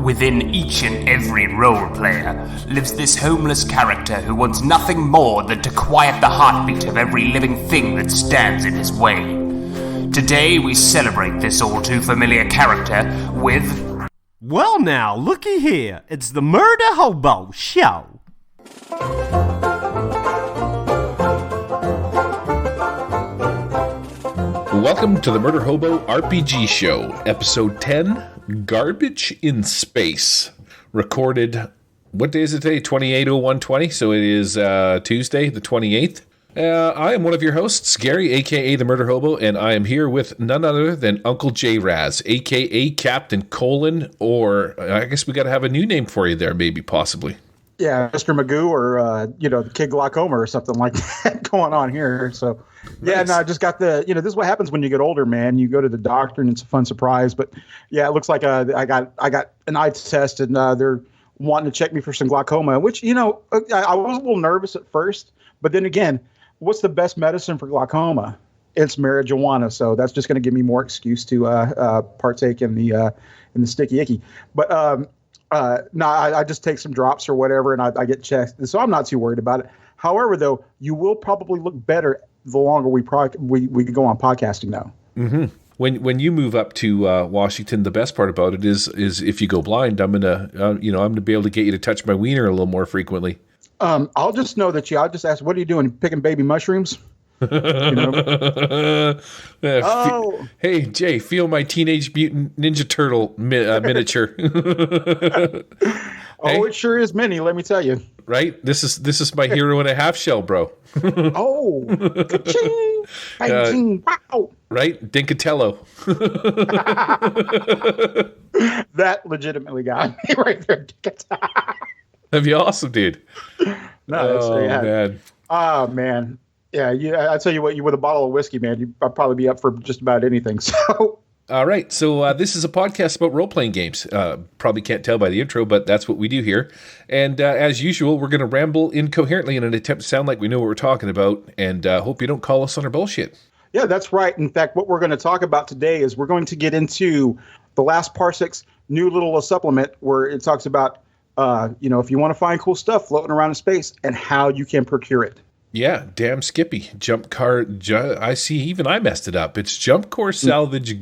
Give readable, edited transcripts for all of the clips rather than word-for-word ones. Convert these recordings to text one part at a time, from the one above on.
Within each and every role player lives this homeless character who wants nothing more than to quiet the heartbeat of every living thing that stands in his way. Today we celebrate this all too familiar character with... Well now, looky here. It's the Murder Hobo Show. Welcome to the Murder Hobo RPG Show, Episode 10, Garbage in Space. Recorded, what day is it today? 28/01/20, so it is Tuesday, the 28th. I am one of your hosts, Gary, a.k.a. the Murder Hobo, and I am here with none other than Uncle J. Raz, a.k.a. Captain Colon, or I guess we got to have a new name for you there, maybe, possibly. Yeah, Mr. Magoo or, the Kid Glaucoma or something like that going on here, so... Yeah, Nice. no, I just got this is what happens when you get older, man. You go to the doctor and it's a fun surprise. But yeah, it looks like I got an eye test and they're wanting to check me for some glaucoma, which, I was a little nervous at first. But then again, what's the best medicine for glaucoma? It's marijuana. So that's just going to give me more excuse to partake in the sticky icky. But I just take some drops or whatever and I get checked. And so I'm not too worried about it. However, though, you will probably look better the longer we go on podcasting now. Mm-hmm. When you move up to Washington, the best part about it is if you go blind, I'm gonna be able to get you to touch my wiener a little more frequently. I'll just know that I'll just ask, what are you doing? Picking baby mushrooms? Hey Jay, feel my Teenage Mutant Ninja Turtle miniature. Oh, it sure is mini. Let me tell you. Right? This is my hero and a half shell, bro. Oh, ka-ching, bang, wow. Right? Dinkatello. That legitimately got me right there. That'd be awesome, dude. Man. Oh, man. Yeah, I tell you what, you with a bottle of whiskey, man, I'd probably be up for just about anything. So... All right, so this is a podcast about role-playing games. Probably can't tell by the intro, but that's what we do here. And as usual, we're going to ramble incoherently in an attempt to sound like we know what we're talking about, and hope you don't call us on our bullshit. Yeah, that's right. In fact, what we're going to talk about today is we're going to get into the last Parsec's new little supplement where it talks about, if you want to find cool stuff floating around in space and how you can procure it. Yeah, damn Skippy. I see, even I messed it up. It's JumpCorps Salvage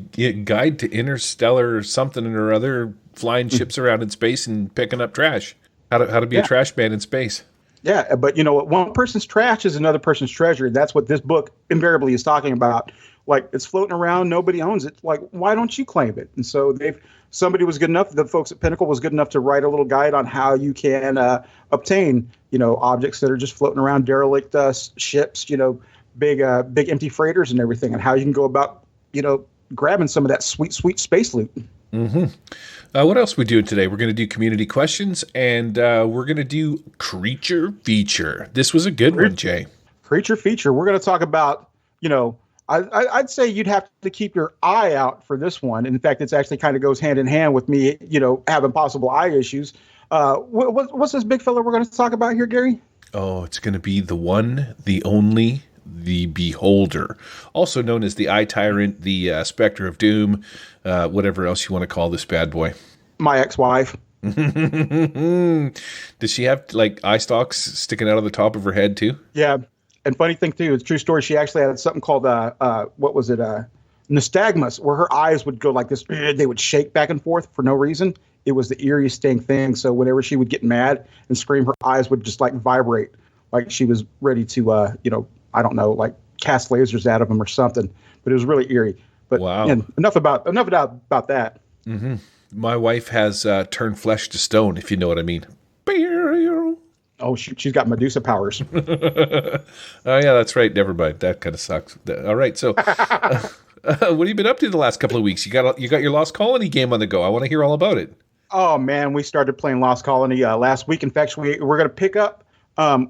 Guide to Interstellar something or other, flying ships around in space and picking up trash. How to be a trash man in space. Yeah, but you know what? One person's trash is another person's treasure. That's what this book invariably is talking about. Like, it's floating around, nobody owns it. Like, why don't you claim it? And so somebody was good enough, the folks at Pinnacle was good enough to write a little guide on how you can obtain, objects that are just floating around, derelict ships, big empty freighters and everything, and how you can go about, grabbing some of that sweet, sweet space loot. Mm-hmm. What else are we doing today? We're going to do community questions, and we're going to do creature feature. This was a good one, Jay. Creature feature. We're going to talk about, I'd say you'd have to keep your eye out for this one. In fact, it's actually kind of goes hand in hand with me, having possible eye issues. What's this big fella we're going to talk about here, Gary? Oh, it's going to be the one, the only, the Beholder, also known as the Eye Tyrant, the Spectre of Doom, whatever else you want to call this bad boy. My ex-wife. Does she have eye stalks sticking out of the top of her head too? Yeah. And funny thing, too, it's a true story. She actually had something called, nystagmus, where her eyes would go like this. They would shake back and forth for no reason. It was the eeriest dang thing. So whenever she would get mad and scream, her eyes would just vibrate like she was ready to, cast lasers out of them or something. But it was really eerie. But wow. Enough about that. Mm-hmm. My wife has turned flesh to stone, if you know what I mean. Oh, she's got Medusa powers. Oh, yeah, that's right. Never mind. That kind of sucks. All right. So what have you been up to the last couple of weeks? You got your Lost Colony game on the go. I want to hear all about it. Oh, man. We started playing Lost Colony last week. In fact, we're going to pick up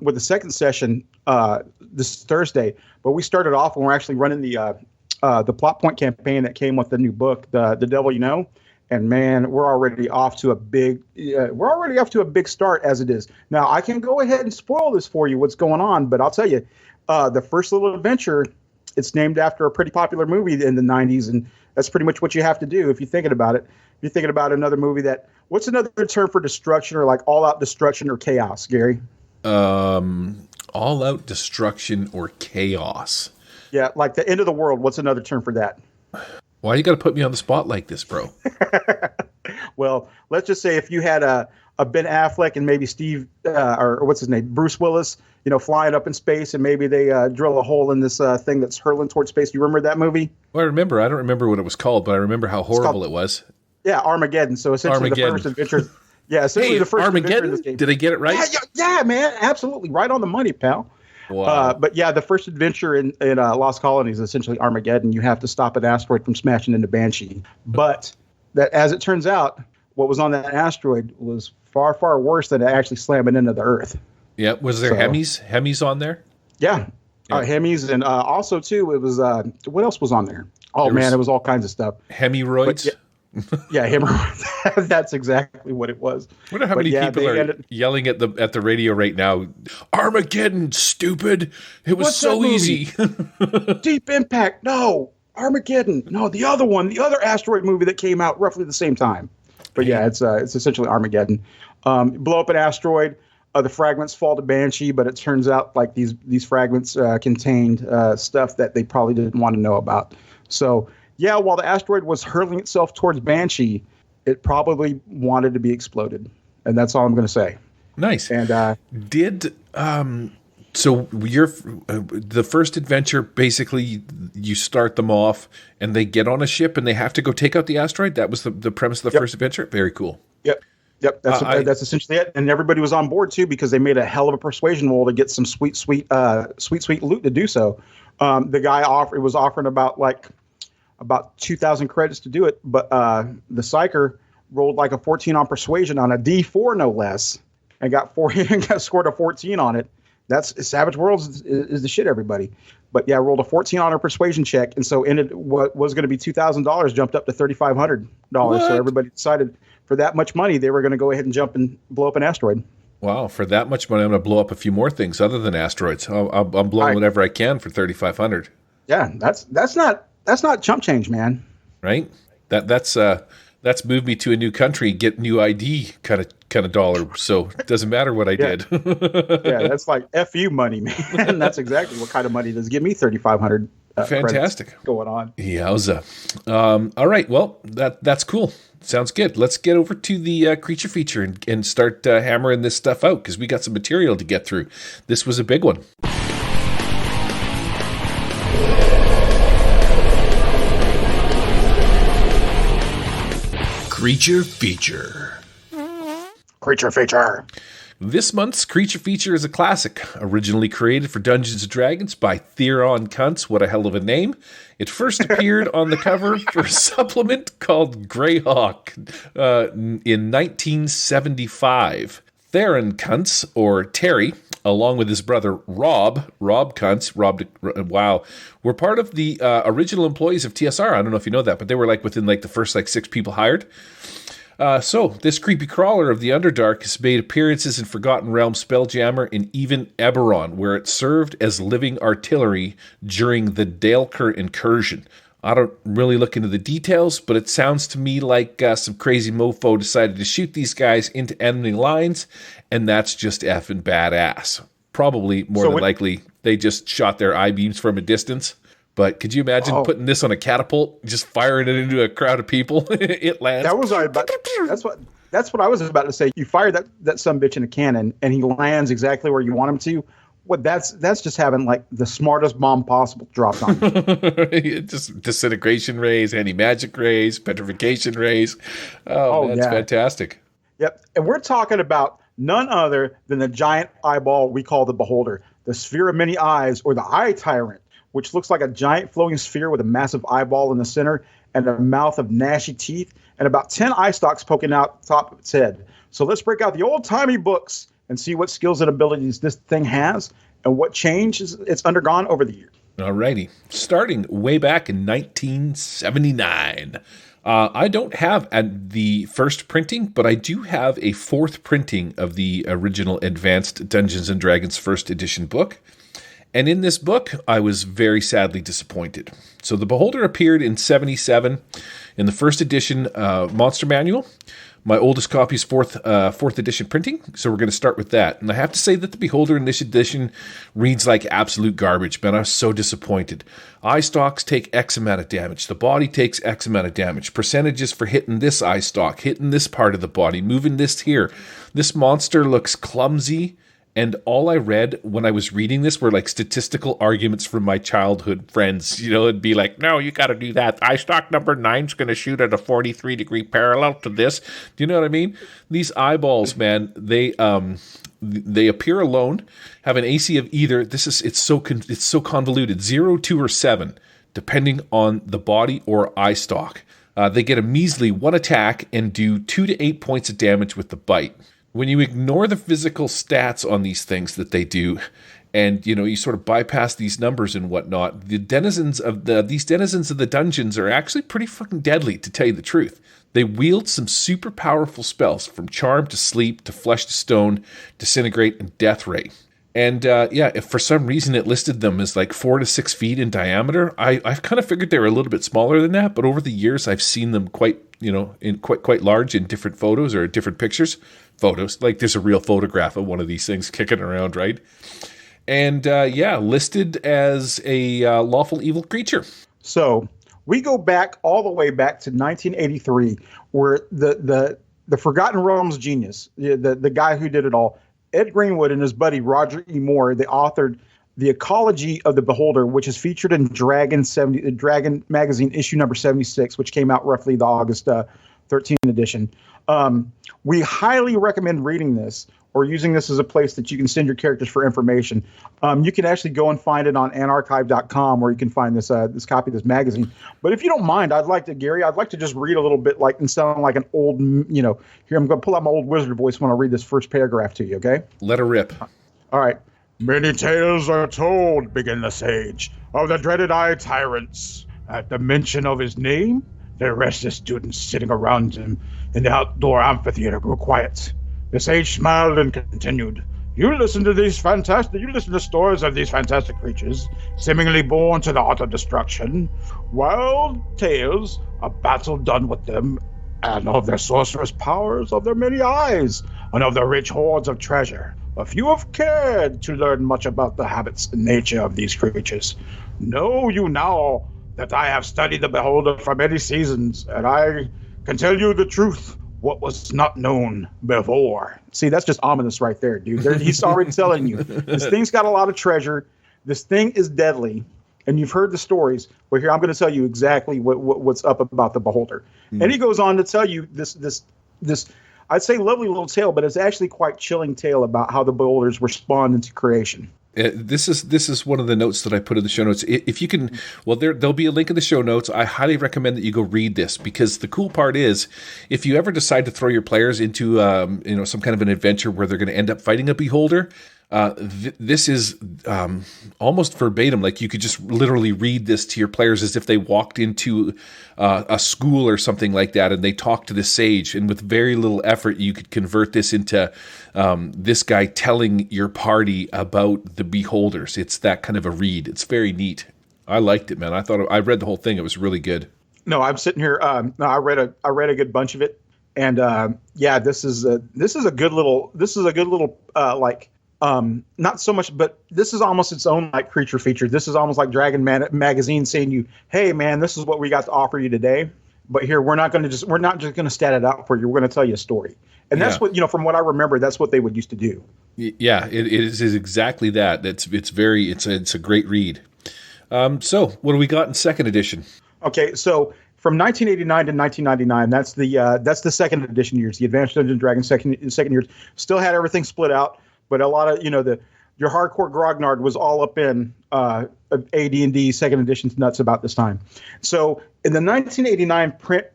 with the second session this Thursday. But we started off when we're actually running the plot point campaign that came with the new book, The Devil You Know. And man, we're already off to a big start as it is. Now, I can go ahead and spoil this for you, what's going on, but I'll tell you, the first little adventure it's named after a pretty popular movie in the 90s, and that's pretty much what you have to do if you're thinking about it. If you're thinking about another movie what's another term for destruction, or like all-out destruction or chaos, Gary? All-out destruction or chaos. Yeah, like the end of the world. What's another term for that? Why you got to put me on the spot like this, bro? Well, let's just say if you had a Ben Affleck and maybe Steve or what's his name, Bruce Willis, flying up in space, and maybe they drill a hole in this thing that's hurtling towards space. You remember that movie? Well, I remember. I don't remember what it was called, but I remember how horrible it was. Yeah, Armageddon. So essentially the first adventure. Yeah, essentially the first adventure in this game. Did I get it right? Yeah, man, absolutely right on the money, pal. Wow. But yeah, the first adventure in Lost Colonies is essentially Armageddon. You have to stop an asteroid from smashing into Banshee. But that, as it turns out, what was on that asteroid was far, far worse than actually slamming into the Earth. Yeah. Was there Hemis on there? Yeah. Hemis, and also too, it was what else was on there? Oh man, it was all kinds of stuff. Hemorrhoids. Yeah, hemorrhoids. That's exactly what it was. I wonder how many people are yelling at the radio right now. Armageddon, stupid! It was so easy. Deep Impact. No, Armageddon. No, the other one, the other asteroid movie that came out roughly the same time. But yeah, it's essentially Armageddon. Blow up an asteroid. The fragments fall to Banshee, but it turns out like these fragments contained stuff that they probably didn't want to know about. So. Yeah, while the asteroid was hurling itself towards Banshee, it probably wanted to be exploded, and that's all I'm going to say. Nice. And so your the first adventure, basically, you start them off, and they get on a ship, and they have to go take out the asteroid. That was the premise of the first adventure. Very cool. Yep. That's essentially it, and everybody was on board too because they made a hell of a persuasion roll to get some sweet loot to do so. The guy was offering about 2,000 credits to do it, but the psyker rolled like a 14 on persuasion on a D4 no less, and scored a 14 on it. That's Savage Worlds is the shit, everybody. But yeah, rolled a 14 on her persuasion check, and so ended what was going to be $2,000 jumped up to $3,500. So everybody decided for that much money they were going to go ahead and jump and blow up an asteroid. Wow, for that much money, I'm going to blow up a few more things other than asteroids. I'm blowing whatever I can for $3,500. Yeah, that's not chump change, man. Right? That's moved me to a new country, get new ID kind of dollar. So it doesn't matter what I did. Yeah, that's like FU money, man. That's exactly what kind of money does give me $3,500. Fantastic going on. Yowza. All right. Well, that's cool. Sounds good. Let's get over to the creature feature and start hammering this stuff out because we got some material to get through. This was a big one. Creature feature. Creature feature. This month's creature feature is a classic, originally created for Dungeons & Dragons by Theron Kuntz. What a hell of a name. It first appeared on the cover for a supplement called Greyhawk in 1975. Theron Kuntz, or Terry, along with his brother Rob Kuntz, were part of the original employees of TSR. I don't know if you know that, but they were within the first 6 people hired. So this creepy crawler of the Underdark has made appearances in Forgotten Realms, Spelljammer, and even Eberron, where it served as living artillery during the Daleker incursion. I don't really look into the details, but it sounds to me like some crazy mofo decided to shoot these guys into enemy lines, and that's just effing badass. Probably more than likely they just shot their I-beams from a distance. But could you imagine putting this on a catapult, just firing it into a crowd of people? It lands. That's what I was about to say. You fire that sumbitch in a cannon, and he lands exactly where you want him to. What that's just having the smartest bomb possible dropped on you. Just disintegration rays, anti-magic rays, petrification rays. That's fantastic. Yep, and we're talking about none other than the giant eyeball we call the Beholder, the Sphere of Many Eyes, or the Eye Tyrant, which looks like a giant flowing sphere with a massive eyeball in the center and a mouth of gnashy teeth and about 10 eye stalks poking out the top of its head. So let's break out the old-timey books and see what skills and abilities this thing has and what changes it's undergone over the years. All righty. Starting way back in 1979. I don't have the first printing, but I do have a fourth printing of the original Advanced Dungeons & Dragons first edition book. And in this book, I was very sadly disappointed. So the Beholder appeared in 77 in the first edition Monster Manual. My oldest copy is fourth edition printing, so we're going to start with that. And I have to say that the Beholder in this edition reads like absolute garbage, man. I was so disappointed. Eye stalks take X amount of damage. The body takes X amount of damage. Percentages for hitting this eye stalk, hitting this part of the body, moving this here. This monster looks clumsy. And all I read when I was reading this were like statistical arguments from my childhood friends. You know, it'd be like, no, you got to do that. Eye stalk number 9's going to shoot at a 43-degree parallel to this. Do you know what I mean? These eyeballs, man, they appear alone, have an AC of either. It's so convoluted, 0, 2, or 7, depending on the body or eye stalk. They get a measly 1 attack and do 2 to 8 points of damage with the bite. When you ignore the physical stats on these things that they do, and you sort of bypass these numbers and whatnot, these denizens of the dungeons are actually pretty fucking deadly, to tell you the truth. They wield some super powerful spells, from charm to sleep to flesh to stone, disintegrate, and death ray. And if for some reason it listed them as like 4 to 6 feet in diameter, I've kind of figured they were a little bit smaller than that. But over the years, I've seen them quite large in different photos or different pictures. Photos, like there's a real photograph of one of these things kicking around, right? And listed as a lawful evil creature. So we go back all the way back to 1983, where the Forgotten Realms genius, the guy who did it all, Ed Greenwood and his buddy Roger E. Moore, they authored the Ecology of the Beholder, which is featured in Dragon magazine issue number 76, which came out roughly the August 13th edition. We highly recommend reading this or using this as a place that you can send your characters for information. You can actually go and find it on anarchive.com, where you can find this copy of this magazine. But if you don't mind, I'd like to just read a little bit and sound like an old, here, I'm going to pull out my old wizard voice when I read this first paragraph to you, okay? Let her rip. All right. Many tales are told, began the sage, of the dreaded eye tyrants. At the mention of his name, the restless students sitting around him in the outdoor amphitheater grew quiet. The sage smiled and continued, You listen to stories of these fantastic creatures, seemingly born to the art of destruction, wild tales of battle done with them, and of their sorcerous powers, of their many eyes, and of their rich hoards of treasure. But few have cared to learn much about the habits and nature of these creatures. Know you now that I have studied the Beholder for many seasons, and I can tell you the truth, what was not known before. See, that's just ominous right there, dude. He's already telling you. This thing's got a lot of treasure. This thing is deadly, and you've heard the stories. But here, I'm going to tell you exactly what's up about the Beholder. And he goes on to tell you this I'd say lovely little tale, but it's actually quite chilling tale about how the Beholders were spawned into creation. This is one of the notes that I put in the show notes. If you can, well, there'll be a link in the show notes. I highly recommend that you go read this, because the cool part is, if you ever decide to throw your players into some kind of an adventure where they're going to end up fighting a Beholder, this is almost verbatim. Like, you could just literally read this to your players as if they walked into a school or something like that, and they talked to the sage, and with very little effort you could convert this into this guy telling your party about the Beholders. It's that kind of a read. It's very neat. I liked it, man. I read the whole thing. It was really good. No, I'm sitting here. I read a good bunch of it, and this is a good little not so much, but this is almost its own like creature feature. This is almost like Dragon magazine saying you, hey man, this is what we got to offer you today. But here, we're not just going to stat it out for you. We're going to tell you a story. And that's what, from what I remember, that's what they would used to do. Yeah, it is exactly that. It's a great read. So what do we got in second edition? Okay, so from 1989 to 1999, that's the second edition years. The Advanced Dungeons & Dragons second years still had everything split out, but a lot of your hardcore grognard was all up in AD&D second edition's nuts about this time. So in the 1989 print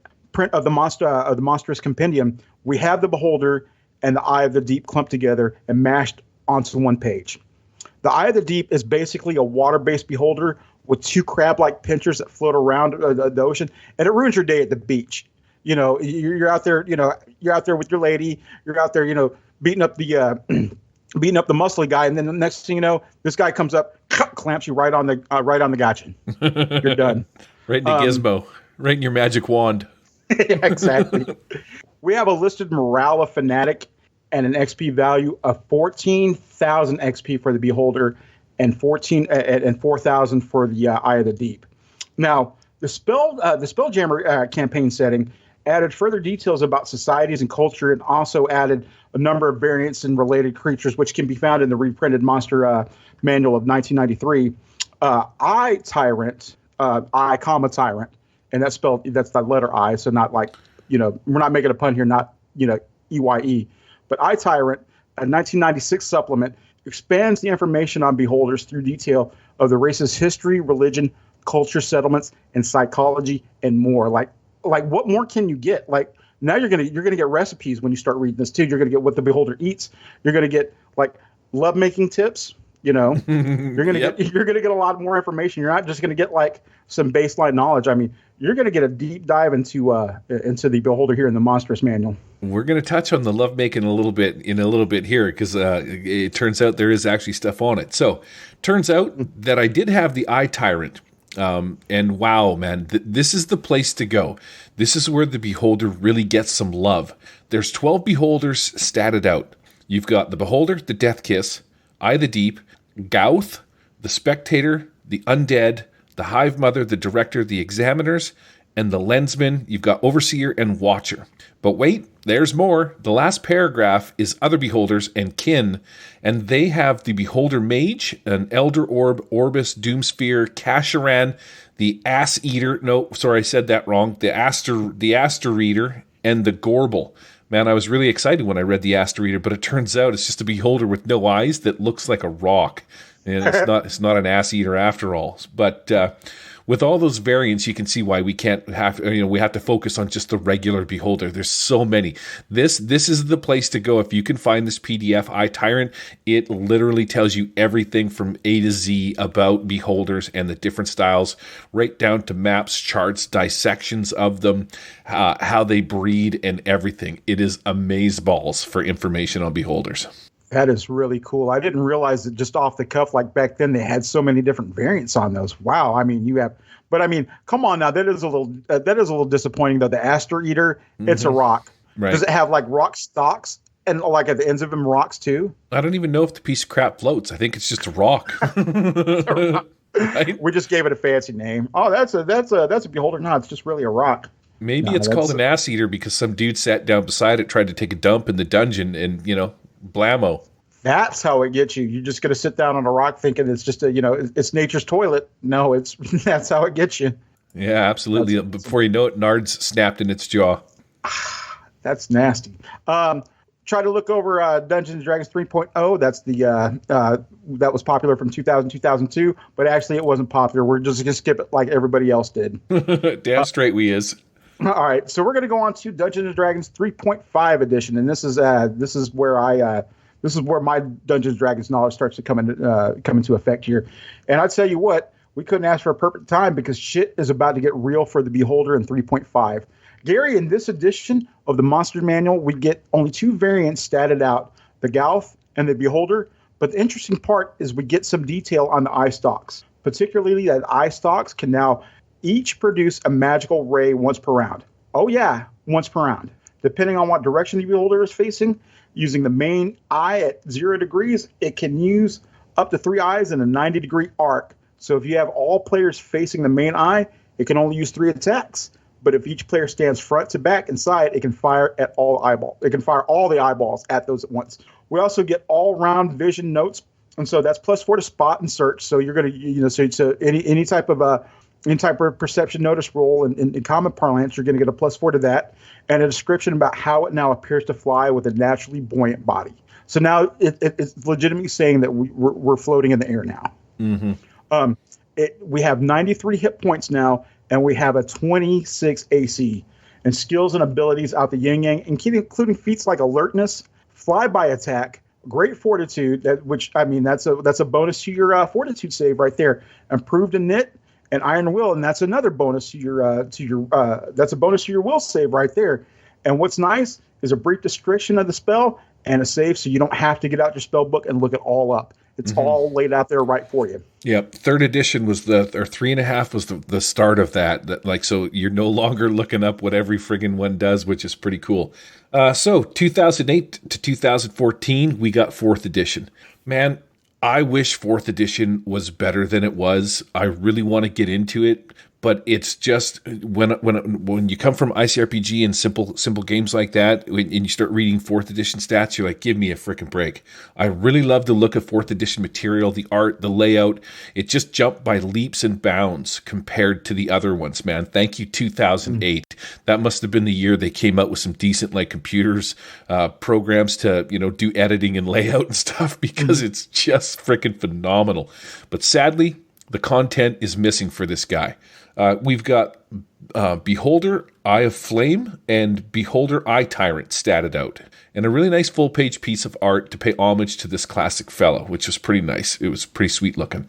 of the Monstrous Compendium, we have the Beholder and the Eye of the Deep clumped together and mashed onto one page. The Eye of the Deep is basically a water-based Beholder with two crab-like pinchers that float around the ocean, and it ruins your day at the beach. You're out there, you're out there with your lady, you're out there, beating up the muscly guy, and then the next thing you know, this guy comes up, clamps you right on the gotcha. You're done. Right in the gizmo. Right in your magic wand. Yeah, exactly. We have a listed morale of fanatic and an XP value of 14,000 XP for the beholder and 4,000 for the Eye of the Deep. Now, the Spelljammer campaign setting added further details about societies and culture, and also added a number of variants and related creatures, which can be found in the reprinted monster manual of 1993. I Tyrant, I comma Tyrant, and that's the letter I, so not like, we're not making a pun here, not, EYE, but I Tyrant, a 1996 supplement, expands the information on beholders through detail of the race's history, religion, culture, settlements, and psychology, and more. Like what more can you get? Like, now you're gonna get recipes when you start reading this too. You're gonna get what the beholder eats. You're gonna get like lovemaking tips. You're gonna get a lot more information. You're not just gonna get like some baseline knowledge. I mean, you're gonna get a deep dive into the beholder here in the Monstrous Manual. We're going to touch on the lovemaking a little bit here, because it turns out there is actually stuff on it. So, turns out that I did have the Eye Tyrant, and wow, man, this is the place to go. This is where the beholder really gets some love. There's 12 beholders statted out. You've got the beholder, the Death Kiss, Eye the Deep, Gauth, the Spectator, the Undead, the Hive Mother, the Director, the Examiners, and the Lensman. You've got Overseer and Watcher. But wait, there's more. The last paragraph is other beholders and kin, and they have the Beholder Mage, an Elder Orb, Orbis, Doomsphere, Kasharan, the Ass Eater. No, sorry, I said that wrong. The Aster Eater, and the Gorble. Man, I was really excited when I read the Aster Eater, but it turns out it's just a beholder with no eyes that looks like a rock. And it's not an ass eater after all. But with all those variants, you can see why we have to focus on just the regular beholder. There's so many. This is the place to go if you can find this PDF, Eye Tyrant. It literally tells you everything from A to Z about beholders and the different styles, right down to maps, charts, dissections of them, how they breed, and everything. It is amazeballs for information on beholders. That is really cool. I didn't realize that just off the cuff, like back then, they had so many different variants on those. Wow. I mean, come on now. That is a little disappointing though. The Aster Eater, it's a rock. Right. Does it have like rock stalks and like at the ends of them rocks too? I don't even know if the piece of crap floats. I think it's just a rock. Right? We just gave it a fancy name. Oh, that's a beholder. No, it's just really a rock. Maybe it's called an ass eater because some dude sat down beside it, tried to take a dump in the dungeon, and blammo. That's how it gets you. You're just going to sit down on a rock thinking it's just it's nature's toilet. No, that's how it gets you. Yeah, absolutely. Before you know it, Nard's snapped in its jaw. That's nasty. Try to look over Dungeons and Dragons 3.0. That's that was popular from 2000 2002, but actually it wasn't popular. We're just going to skip it like everybody else did. Damn straight we is. All right, so we're going to go on to Dungeons and Dragons 3.5 edition, and this is where my Dungeons and Dragons knowledge starts to come into effect here. And I tell you what, we couldn't ask for a perfect time because shit is about to get real for the beholder in 3.5. Gary, in this edition of the Monster Manual, we get only two variants statted out: the Gauth and the Beholder. But the interesting part is we get some detail on the eye stalks, particularly that eye stalks can now each produce a magical ray once per round. Oh yeah, once per round. Depending on what direction the beholder is facing, using the main eye at 0 degrees, it can use up to 3 eyes in a 90-degree arc. So if you have all players facing the main eye, it can only use 3 attacks. But if each player stands front to back and side, it can fire at all eyeballs. It can fire all the eyeballs at those at once. We also get all-round vision notes, and so that's +4 to spot and search. So you're going to, so any type of perception notice roll in common parlance, you're going to get a +4 to that, and a description about how it now appears to fly with a naturally buoyant body. So now it's legitimately saying that we're floating in the air now. Mm-hmm. We have 93 hit points now, and we have a 26 AC. And skills and abilities out the yin yang, including feats like alertness, flyby attack, great fortitude. That's a bonus to your fortitude save right there. Improved in knit and iron will, and that's another bonus to your that's a bonus to your will save right there. And what's nice is a brief description of the spell and a save, so you don't have to get out your spell book and look it all up. It's all laid out there right for you. Yep. Third edition was or 3.5 was the start of that. Like, so you're no longer looking up what every friggin' one does, which is pretty cool. So 2008 to 2014, we got 4th edition. Man, I wish 4th edition was better than it was. I really want to get into it, but it's just when you come from ICRPG and simple games like that, and you start reading 4th edition stats, you're like, give me a freaking break. I really love the look of 4th edition material, the art, the layout. It just jumped by leaps and bounds compared to the other ones, man. Thank you, 2008. That must have been the year they came out with some decent computers, programs to do editing and layout and stuff, because it's just freaking phenomenal. But sadly, the content is missing for this guy. We've got Beholder, Eye of Flame, and Beholder, Eye Tyrant statted out. And a really nice full-page piece of art to pay homage to this classic fellow, which was pretty nice. It was pretty sweet looking.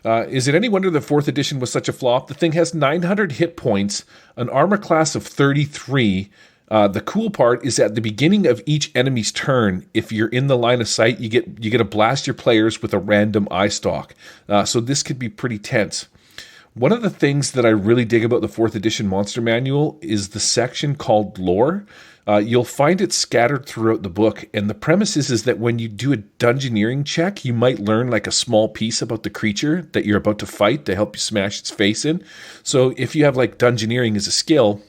Is it any wonder the 4th edition was such a flop? The thing has 900 hit points, an armor class of 33. The cool part is at the beginning of each enemy's turn, if you're in the line of sight, you get to blast your players with a random eye stalk. So this could be pretty tense. One of the things that I really dig about the 4th edition Monster Manual is the section called Lore. You'll find it scattered throughout the book, and the premise is that when you do a dungeoneering check, you might learn a small piece about the creature that you're about to fight to help you smash its face in. So if you have dungeoneering as a skill,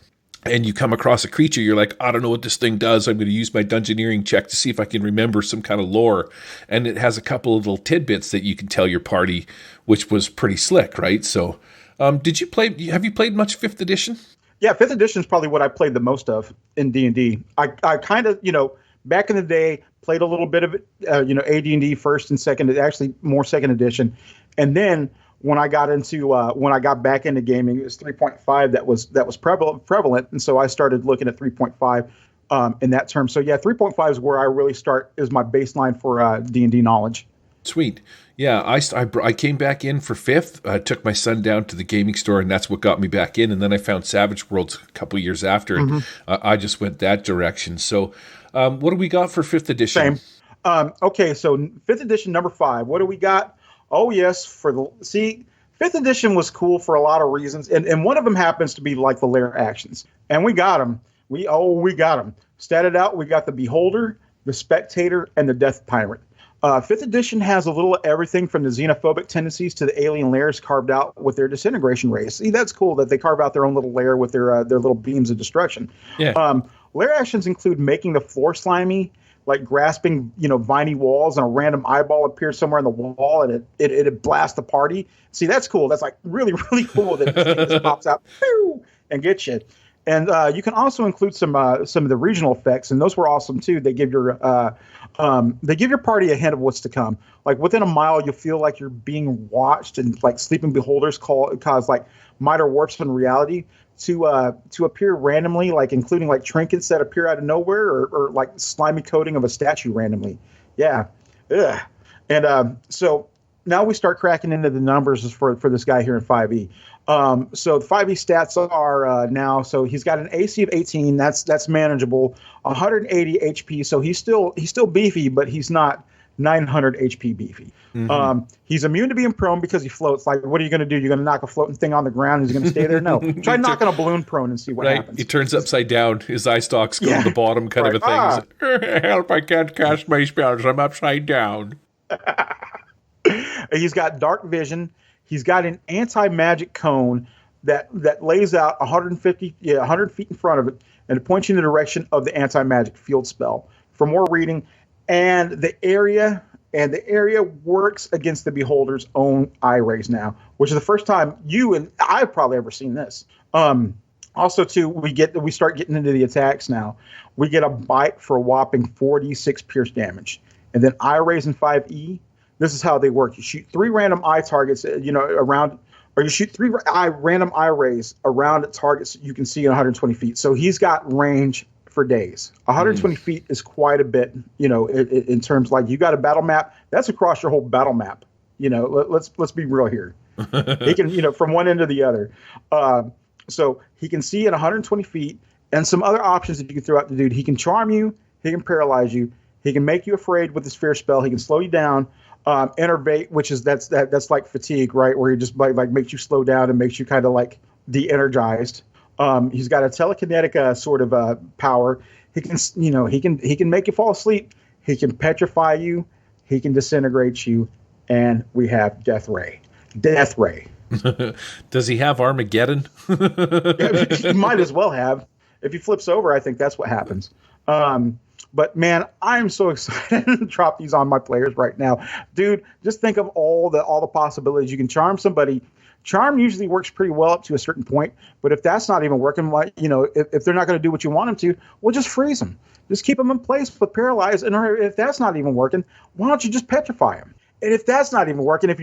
and you come across a creature, you're like, I don't know what this thing does. I'm going to use my dungeoneering check to see if I can remember some kind of lore. And it has a couple of little tidbits that you can tell your party, which was pretty slick, right? So, have you played much 5th edition? Yeah, 5th edition is probably what I played the most of in D&D. I kind of, back in the day, played a little bit of it, AD&D 1st and 2nd, actually more 2nd edition. And then when I got back into gaming, it was 3.5 that was prevalent, and so I started looking at 3.5 in that term. So yeah, 3.5 is where I really start, is my baseline for D&D knowledge. Sweet. Yeah, I came back in for 5th. I took my son down to the gaming store, and that's what got me back in. And then I found Savage Worlds a couple years after, and I just went that direction. So what do we got for 5th edition? Same. Okay, so 5th edition, number 5. What do we got? Oh, yes. 5th edition was cool for a lot of reasons. And one of them happens to be the lair actions. And we got them. We got them. Statted out, we got the Beholder, the Spectator, and the Death Tyrant. 5th edition has a little everything from the xenophobic tendencies to the alien lairs carved out with their disintegration rays. See, that's cool that they carve out their own little lair with their little beams of destruction. Yeah. Lair actions include making the floor slimy, grasping, viney walls, and a random eyeball appears somewhere in the wall, and it blasts the party. See, that's cool. That's really, really cool that it just pops out and gets you. And you can also include some of the regional effects, and those were awesome too. They give your party a hint of what's to come. Within a mile, you'll feel like you're being watched, and sleeping beholders cause minor warps in reality to appear randomly, including trinkets that appear out of nowhere, or slimy coating of a statue randomly. Yeah. Ugh. And so now we start cracking into the numbers for this guy here in 5e. So the 5e stats are now, so he's got an AC of 18. That's manageable. 180 HP. So he's still beefy, but he's not 900 HP beefy. He's immune to being prone because he floats. What are you going to do? You're going to knock a floating thing on the ground? He's going to stay there? No. Try knocking a balloon prone and see what happens. He turns upside down. His eye stalks go to the bottom, kind of a thing. He's like, help! I can't cast my spells. I'm upside down. He's got dark vision. He's got an anti-magic cone that lays out 100 feet in front of it, and it points you in the direction of the anti-magic field spell. For more reading, and the area works against the beholder's own eye rays now, which is the first time you and I've probably ever seen this. Also, too, we start getting into the attacks now. We get a bite for a whopping 4d6 pierce damage, and then eye rays in 5e. This is how they work. You shoot 3 random eye targets, around, or you shoot 3 random eye rays around targets you can see in 120 feet. So he's got range for days. 120 feet is quite a bit, in terms you got a battle map. That's across your whole battle map. Let's be real here. He can, from one end to the other. So he can see at 120 feet, and some other options that you can throw out the dude. He can charm you. He can paralyze you. He can make you afraid with his fear spell. He can slow you down. Innervate, which is that's like fatigue, right? Where he just like makes you slow down and makes you kind of like de-energized. He's got a telekinetic sort of power. He can, he can make you fall asleep. He can petrify you. He can disintegrate you. And we have Death Ray. Death Ray. Does he have Armageddon? He might as well have. If he flips over, I think that's what happens. But man, I'm so excited to drop these on my players right now, dude. Just think of all the possibilities. You can charm somebody. Charm usually works pretty well up to a certain point, but if that's not even working, if they're not going to do what you want them to, well, just freeze them. Just keep them in place with paralyze. And if that's not even working, why don't you just petrify them? And if that's not even working, if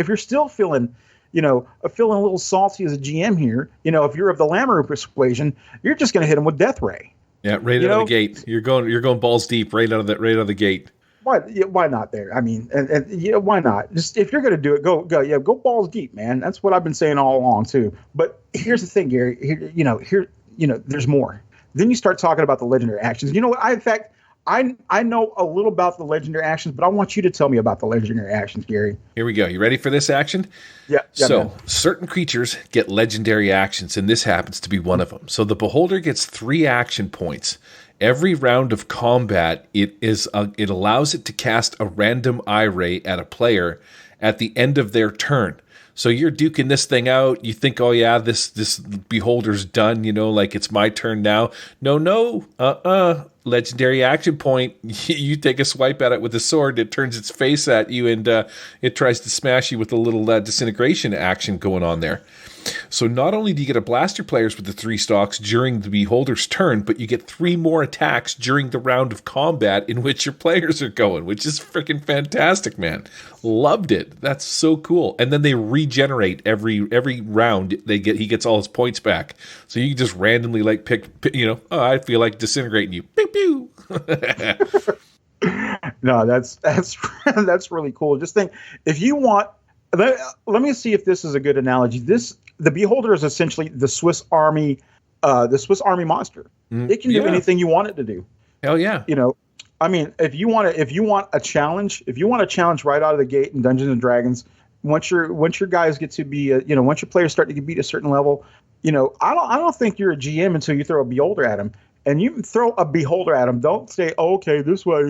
you're still feeling, feeling a little salty as a GM here, if you're of the Lamoureux persuasion, you're just going to hit them with Death Ray. Yeah, right out of the gate. You're going balls deep right out of the gate. Why not there? I mean, and why not? Just if you're going to do it, go balls deep, man. That's what I've been saying all along too. But here's the thing, Gary. Here, there's more. Then you start talking about the legendary actions. You know what? I know a little about the legendary actions, but I want you to tell me about the legendary actions, Gary. Here we go. You ready for this action? Yeah. So, man. Certain creatures get legendary actions, and this happens to be one of them. So, the Beholder gets 3 action points. Every round of combat, it allows it to cast a random eye ray at a player at the end of their turn. So you're duking this thing out. You think, oh yeah, this Beholder's done. Like it's my turn now. No. Legendary action point. You take a swipe at it with a sword. It turns its face at you, and it tries to smash you with a little disintegration action going on there. So not only do you get to blast your players with the 3 stalks during the Beholder's turn, but you get 3 more attacks during the round of combat in which your players are going, which is freaking fantastic, man. Loved it. That's so cool. And then they regenerate every round. He gets all his points back. So you can just randomly pick, I feel like disintegrating you. Pew pew. No, that's really cool. Just think, if you want. Let me see if this is a good analogy. The Beholder is essentially the Swiss Army monster. It can do anything you want it to do. Hell yeah. I mean, if you want a challenge right out of the gate in Dungeons and Dragons, once your guys get to be, once your players start to beat a certain level, I don't think you're a GM until you throw a Beholder at them. And you throw a Beholder at them. Don't say, oh, okay, this way,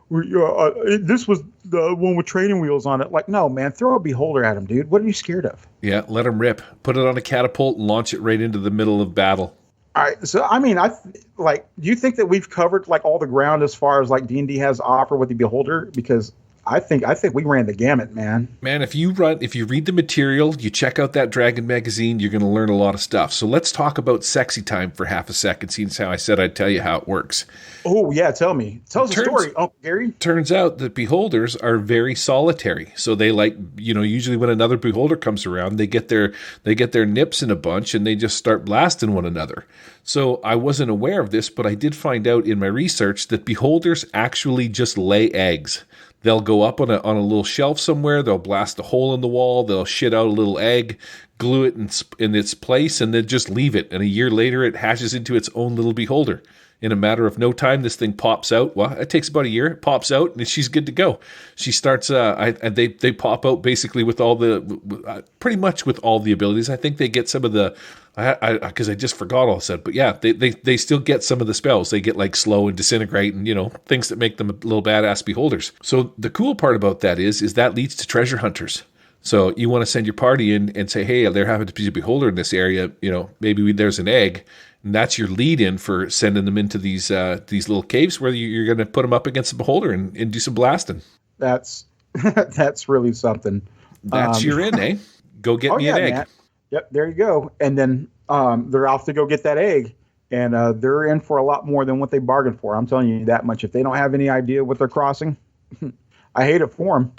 this was the one with training wheels on it. Like, no, man, throw a Beholder at him, dude. What are you scared of? Yeah, let him rip. Put it on a catapult and launch it right into the middle of battle. All right. So, I mean, do you think that we've covered all the ground as far as D&D has to offer with the Beholder? Because I think we ran the gamut, man. Man, if you read the material, you check out that Dragon magazine, you're going to learn a lot of stuff. So let's talk about sexy time for half a second, seeing how I said I'd tell you how it works. Oh, yeah, tell me. Tell us a story, Uncle Gary. Turns out that Beholders are very solitary. So they usually when another Beholder comes around, they get their nips in a bunch and they just start blasting one another. So I wasn't aware of this, but I did find out in my research that Beholders actually just lay eggs. They'll go up on a little shelf somewhere. They'll blast a hole in the wall. They'll shit out a little egg, glue it in its place, and then just leave it. And a year later, it hatches into its own little Beholder. In a matter of no time, this thing pops out. Well, it takes about a year. It pops out, and she's good to go. She starts. They pop out basically with all pretty much with all the abilities. I think they get some of the. Because I just forgot all said, but yeah, they still get some of the spells. They get slow and disintegrate, and things that make them a little badass Beholders. So the cool part about that is that leads to treasure hunters. So you want to send your party in and say, hey, there happens to be a Beholder in this area. Maybe there's an egg. And that's your lead-in for sending them into these little caves where you're going to put them up against the Beholder and do some blasting. That's really something. That's your in, eh? Go get me an egg. Matt. Yep, there you go. And then they're off to go get that egg, and they're in for a lot more than what they bargained for. I'm telling you that much. If they don't have any idea what they're crossing, I hate it for them.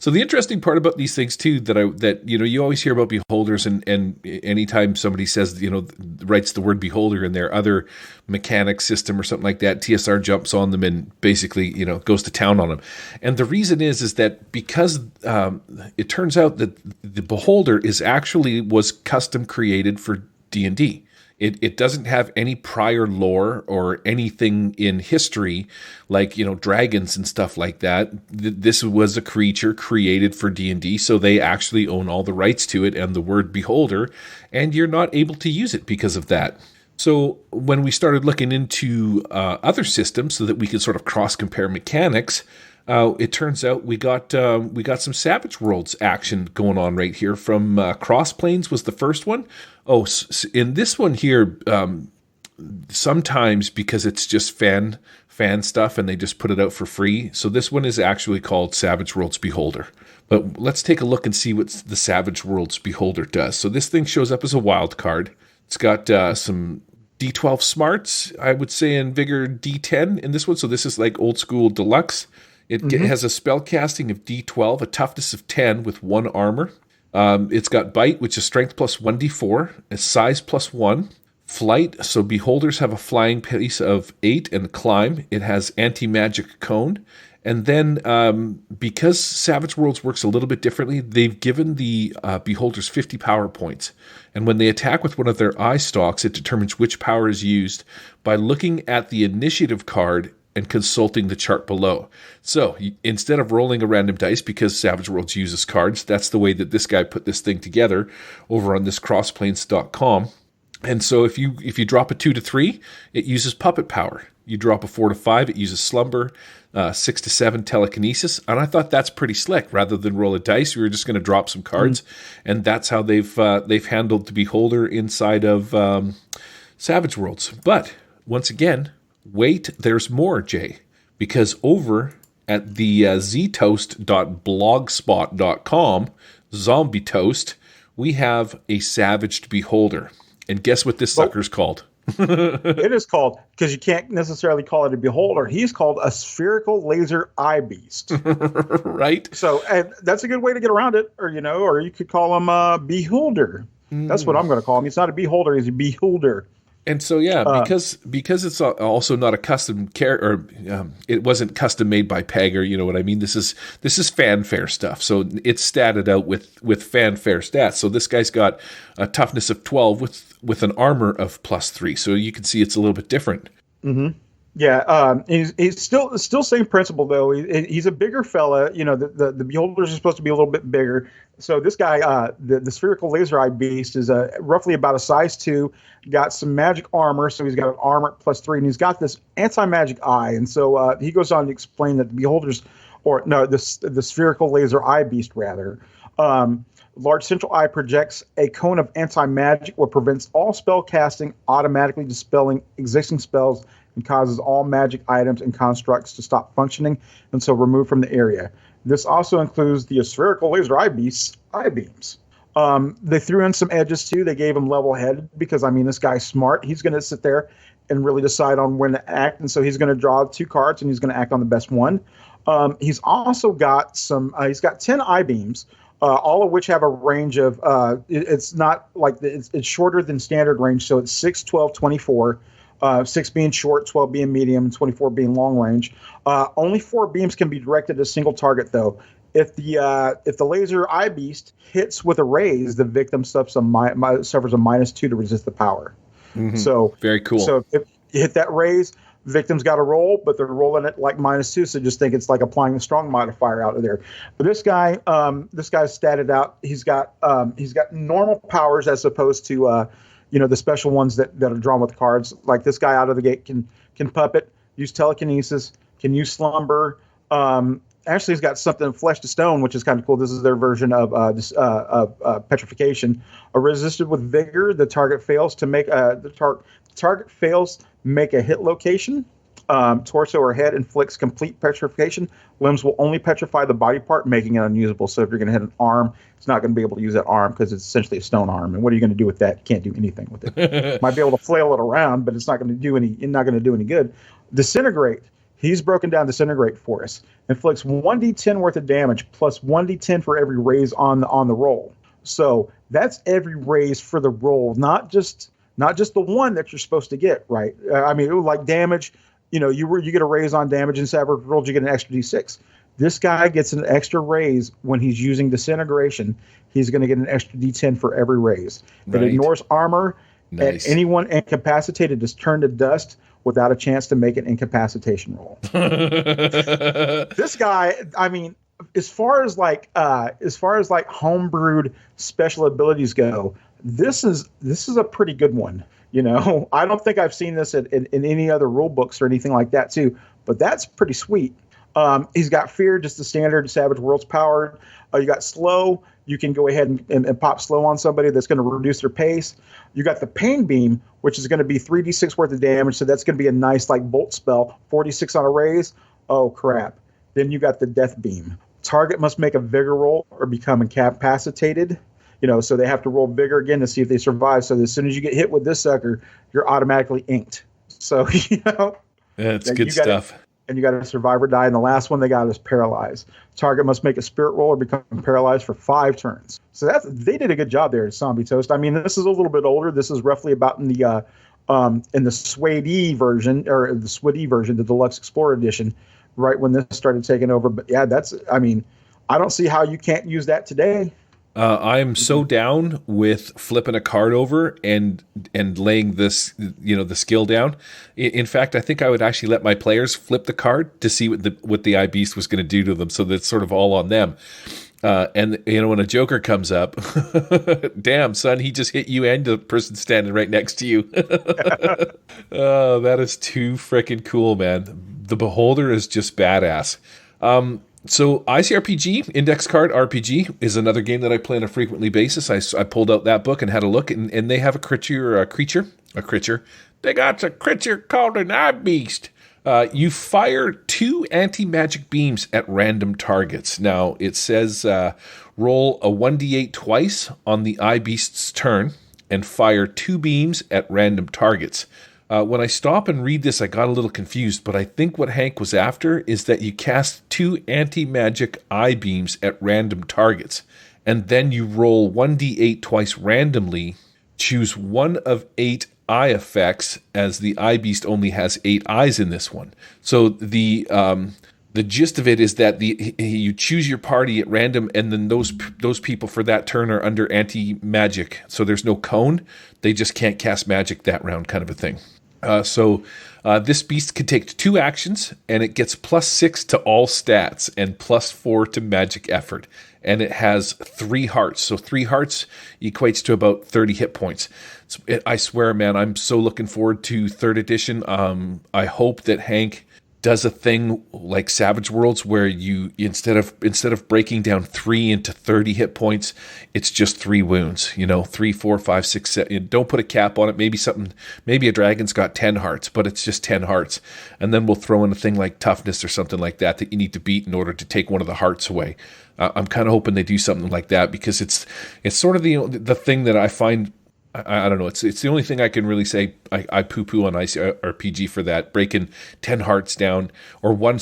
So the interesting part about these things too, that you always hear about Beholders, and anytime somebody says writes the word Beholder in their other mechanic system or something like that, TSR jumps on them and basically goes to town on them. And the reason is that because it turns out that the Beholder was custom created for D&D. It doesn't have any prior lore or anything in history like, dragons and stuff like that. This was a creature created for D&D, so they actually own all the rights to it and the word beholder, and you're not able to use it because of that. So when we started looking into other systems so that we could sort of cross-compare mechanics, it turns out we got some Savage Worlds action going on right here. From Crossplanes was the first one. Oh, in this one here, sometimes because it's just fan stuff and they just put it out for free. So this one is actually called Savage Worlds Beholder. But let's take a look and see what the Savage Worlds Beholder does. So this thing shows up as a wild card. It's got some D12 smarts, I would say, in Vigor D10 in this one. So this is like old school deluxe. It has a spell casting of D12, a toughness of 10 with 1 armor. It's got bite, which is strength plus 1d4, a size plus 1. Flight, so beholders have a flying pace of 8, and climb. It has anti-magic cone. And then because Savage Worlds works a little bit differently, they've given the beholders 50 power points. And when they attack with one of their eye stalks, it determines which power is used by looking at the initiative card and consulting the chart below. So instead of rolling a random dice, because Savage Worlds uses cards, that's the way that this guy put this thing together over on this crossplanes.com. And so if you drop a 2 to 3, it uses puppet power. You drop a 4 to 5, it uses slumber. 6 to 7 telekinesis. And I thought that's pretty slick. Rather than roll a dice, we were just going to drop some cards. And that's how they've handled the beholder inside of Savage Worlds. But once again, wait, there's more, Jay, because over at the ztoast.blogspot.com, Zombie Toast, we have a savaged beholder. And guess what this sucker's called? It is called, because you can't necessarily call it a beholder, he's called a spherical laser eye beast. Right? So and that's a good way to get around it, or you could call him a beholder. That's what I'm going to call him. He's not a beholder, he's a beholder. And so, because it's also not a custom or it wasn't custom made by Peg, or you know what I mean. This is fanfare stuff. So it's statted out with fanfare stats. So this guy's got a toughness of 12 with an armor of +3. So you can see it's a little bit different. Mm-hmm. Yeah, he's still same principle though. He's a bigger fella. The beholders are supposed to be a little bit bigger. So this guy, the spherical laser eye beast, is roughly about a size 2. Got some magic armor, so he's got an armor +3, and he's got this anti-magic eye. And so he goes on to explain that the beholders, the spherical laser eye beast rather. Large central eye projects a cone of anti-magic, what prevents all spell casting, automatically dispelling existing spells, and causes all magic items and constructs to stop functioning and so removed from the area. This also includes the spherical laser eye beast's eye beams. They threw in some edges too. They gave him level-headed because, this guy's smart. He's going to sit there and really decide on when to act. And so he's going to draw 2 cards and he's going to act on the best one. He's also got he's got 10 eye beams, all of which have a range of, it's not like, it's shorter than standard range. So it's 6, 12, 24. 6 being short, 12 being medium, and 24 being long range. Only 4 beams can be directed at a single target, though. If the laser eye beast hits with a raise, the victim suffers a -2 to resist the power. Mm-hmm. So very cool. So if you hit that raise, the victim's got to roll, but they're rolling it like -2. So just think it's like applying the strong modifier out of there. But this guy's statted out. He's got normal powers as opposed to the special ones that are drawn with cards. Like this guy out of the gate can puppet, use telekinesis, can use slumber. Actually, he's got something flesh to stone, which is kind of cool. This is their version of petrification. Resisted with vigor, the target fails to make make a hit location. Torso or head inflicts complete petrification. Limbs will only petrify the body part, making it unusable. So if you're going to hit an arm, it's not going to be able to use that arm because it's essentially a stone arm. And what are you going to do with that? You can't do anything with it. Might be able to flail it around, but it's not going to do any good. Disintegrate. He's broken down Disintegrate for us. Inflicts 1d10 worth of damage plus 1d10 for every raise on the roll. So that's every raise for the roll, not just the one that you're supposed to get, right? Like damage. You get a raise on damage in Savage Worlds, you get an extra d6. This guy gets an extra raise when he's using Disintegration. He's going to get an extra d10 for every raise. Right. It ignores armor, Nice. And anyone incapacitated is turned to dust without a chance to make an incapacitation roll. This guy, I mean, as far as like homebrewed special abilities go, this is a pretty good one. You know, I don't think I've seen this in any other rule books or anything like that too, but that's pretty sweet. He's got fear, just the standard Savage Worlds power. You got slow. You can go ahead and pop slow on somebody. That's going to reduce their pace. You got the pain beam, which is going to be 3d6 worth of damage. So that's going to be a nice like bolt spell. 46 on a raise. Oh crap. Then you got the death beam. Target must make a vigor roll or become incapacitated. You know, so they have to roll vigor again to see if they survive. So as soon as you get hit with this sucker, you're automatically inked. So, you know. That's good stuff. And you got a survivor die. And the last one they got is paralyzed. Target must make a spirit roll or become paralyzed for 5 turns. So they did a good job there at Zombie Toast. I mean, this is a little bit older. This is roughly about in the Swede version, or the Swede version, the Deluxe Explorer Edition, right when this started taking over. But yeah, I don't see how you can't use that today. I'm so down with flipping a card over and laying this, the skill down. In fact, I think I would actually let my players flip the card to see what the iBeast was going to do to them, so that's sort of all on them. And when a Joker comes up, damn son, he just hit you and the person standing right next to you. Oh, that is too freaking cool, man. The Beholder is just badass. So ICRPG, Index Card RPG, is another game that I play on a frequently basis. I pulled out that book and had a look, and they have a creature. They got a creature called an iBeast. You fire 2 anti-magic beams at random targets. Now, it says roll a 1d8 twice on the iBeast's turn and fire 2 beams at random targets. When I stop and read this, I got a little confused, but I think what Hank was after is that you cast 2 anti-magic eye beams at random targets, and then you roll 1d8 twice randomly, choose one of 8 eye effects, as the eye beast only has 8 eyes in this one. So the gist of it is that you choose your party at random, and then those people for that turn are under anti-magic, so there's no cone. They just can't cast magic that round, kind of a thing. So this beast can take 2 actions, and it gets +6 to all stats and +4 to magic effort. And it has 3 hearts. So 3 hearts equates to about 30 hit points. I swear, man, I'm so looking forward to 3rd edition. I hope that Hank does a thing like Savage Worlds where you instead of breaking down 3 into 30 hit points, it's just 3 wounds. 3, 4, 5, 6, 7. Don't put a cap on it. Maybe a dragon's got 10 hearts, but it's just 10 hearts. And then we'll throw in a thing like toughness or something like that you need to beat in order to take one of the hearts away. I'm kind of hoping they do something like that, because it's sort of the thing that I find. I don't know. It's the only thing I can really say I poo-poo on ICRPG for that, breaking 10 hearts down, or one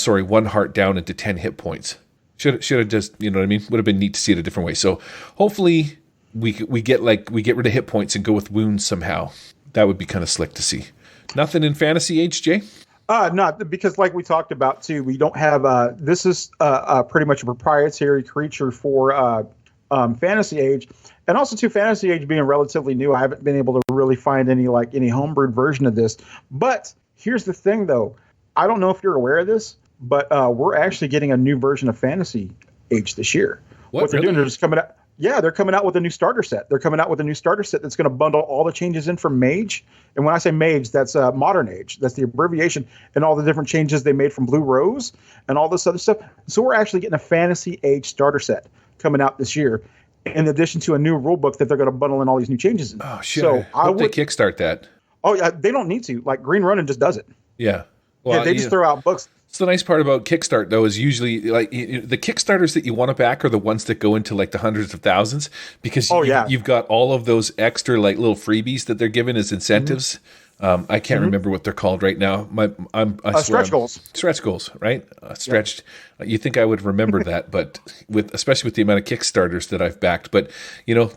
heart down into 10 hit points. Should have just, you know what I mean? Would have been neat to see it a different way. So hopefully we get rid of hit points and go with wounds somehow. That would be kind of slick to see. Nothing in Fantasy Age, Jay? Not because, like we talked about too, we don't have. This is pretty much a proprietary creature for Fantasy Age. And also, too, Fantasy Age being relatively new, I haven't been able to really find any homebrewed version of this. But here's the thing, though. I don't know if you're aware of this, but we're actually getting a new version of Fantasy Age this year. What they're doing, they're just coming out. Yeah, they're coming out with a new starter set. They're coming out with a new starter set that's going to bundle all the changes in from Mage. And when I say Mage, that's Modern Age. That's the abbreviation, and all the different changes they made from Blue Rose and all this other stuff. So we're actually getting a Fantasy Age starter set coming out this year, in addition to a new rule book that they're going to bundle in all these new changes in. Oh, shit. So I hope they kickstart that. Oh, yeah, they don't need to. Like, Green Running just does it. Yeah. Well, they just throw out books. So the nice part about Kickstart, though, is usually like the Kickstarters that you want to back are the ones that go into like the hundreds of thousands, because you've got all of those extra like little freebies that they're giving as incentives. I can't remember what they're called right now. I swear Stretch goals. Stretch goals, right? Stretched. You think I would remember that, but especially with the amount of Kickstarters that I've backed. But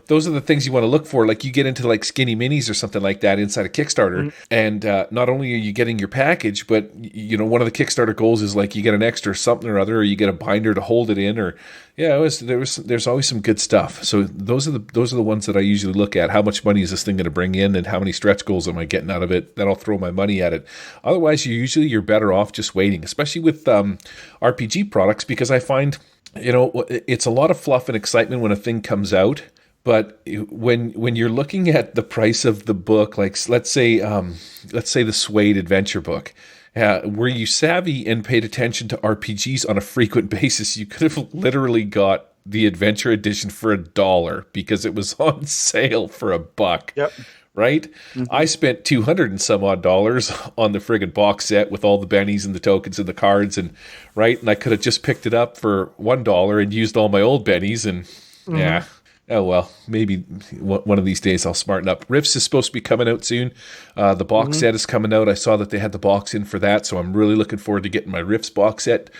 those are the things you want to look for. Like you get into like skinny minis or something like that inside a Kickstarter, and not only are you getting your package, but one of the Kickstarter goals is like you get an extra something or other, or you get a binder to hold it in, or there's always some good stuff. So those are the ones that I usually look at. How much money is this thing going to bring in, and how many stretch goals am I getting out of it? Then I'll throw my money at it. Otherwise, you're better off just waiting, especially with RPG products, because I find it's a lot of fluff and excitement when a thing comes out. But when you're looking at the price of the book, like let's say the Suede adventure book. Were you savvy and paid attention to RPGs on a frequent basis, you could have literally got the adventure edition for $1 because it was on sale for $1. Yep. Right? Mm-hmm. I spent $200 and some odd on the friggin' box set with all the bennies and the tokens and the cards, and I could have just picked it up for $1 and used all my old bennies, and yeah. Oh, well, maybe one of these days I'll smarten up. Rifts is supposed to be coming out soon. The box set is coming out. I saw that they had the box in for that, so I'm really looking forward to getting my Rifts box set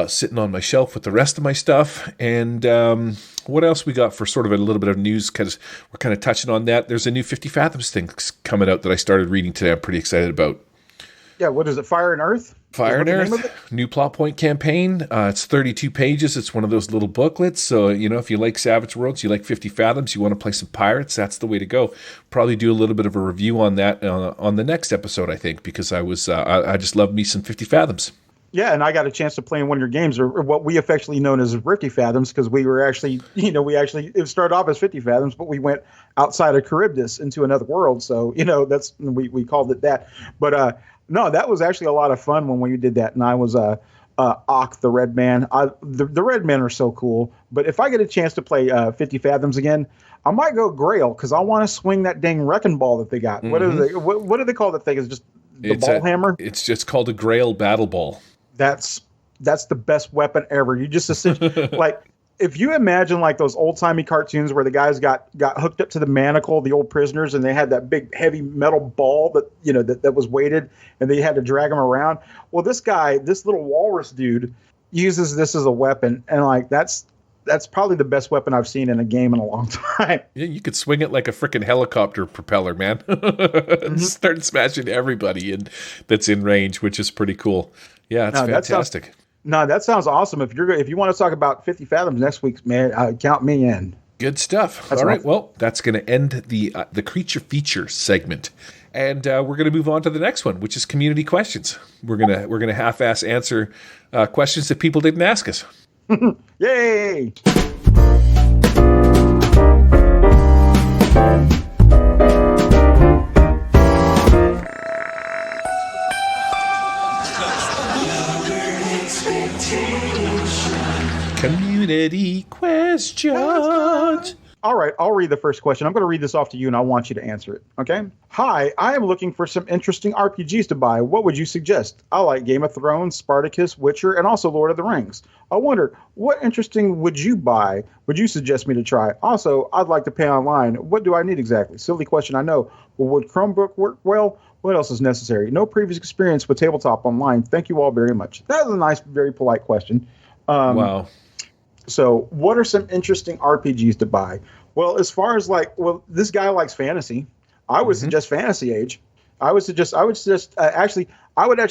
sitting on my shelf with the rest of my stuff. And what else we got for sort of a little bit of news, because we're kind of touching on that. There's a new 50 Fathoms thing coming out that I started reading today. I'm pretty excited about. Yeah, what is it, Fire and Earth? Fire and Earth, new plot point campaign. It's 32 pages. It's one of those little booklets. So, if you like Savage Worlds, you like 50 Fathoms, you want to play some pirates, that's the way to go. Probably do a little bit of a review on that on the next episode, I think, because I just love me some 50 Fathoms. Yeah, and I got a chance to play in one of your games, or what we affectionately known as 50 Fathoms, because we were actually, it started off as 50 Fathoms, but we went outside of Charybdis into another world. So, that's we called it that. But no, that was actually a lot of fun when we did that, and I was Ock, the Red Man. The Red Men are so cool, but if I get a chance to play 50 Fathoms again, I might go Grail, because I want to swing that dang wrecking ball that they got. Mm-hmm. What do they call that thing? Is just the ball hammer? It's just called a Grail battle ball. That's the best weapon ever. You just essentially like, if you imagine like those old timey cartoons where the guys got hooked up to the manacle, the old prisoners, and they had that big heavy metal ball that was weighted, and they had to drag them around. Well, this little walrus dude uses this as a weapon, and like that's probably the best weapon I've seen in a game in a long time. Yeah, you could swing it like a freaking helicopter propeller, man. Start smashing everybody that's in range, which is pretty cool. Yeah, it's fantastic. That sounds awesome. If you want to talk about 50 Fathoms next week, man, count me in. Good stuff. All right, well, that's going to end the creature feature segment, and we're going to move on to the next one, which is community questions. We're gonna half-ass answer questions that people didn't ask us. Yay! Community questions. All right, I'll read the first question. I'm going to read this off to you, and I want you to answer it, okay? Hi, I am looking for some interesting RPGs to buy. What would you suggest? I like Game of Thrones, Spartacus, Witcher, and also Lord of the Rings. I wonder, what interesting would you buy? Would you suggest me to try? Also, I'd like to pay online. What do I need exactly? Silly question, I know. But would Chromebook work well? What else is necessary? No previous experience with tabletop online. Thank you all very much. That was a nice, very polite question. Wow. So what are some interesting RPGs to buy? Well, as far as this guy likes fantasy. I would suggest Fantasy Age. I would actually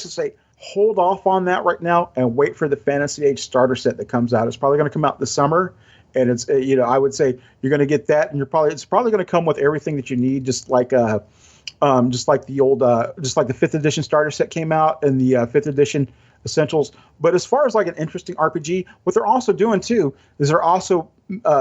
say hold off on that right now and wait for the Fantasy Age starter set that comes out. It's probably going to come out this summer, and it's I would say you're going to get that, and it's probably going to come with everything that you need, just like the 5th edition starter set came out and the 5th edition Essentials. But as far as like an interesting RPG, what they're also doing too is they're also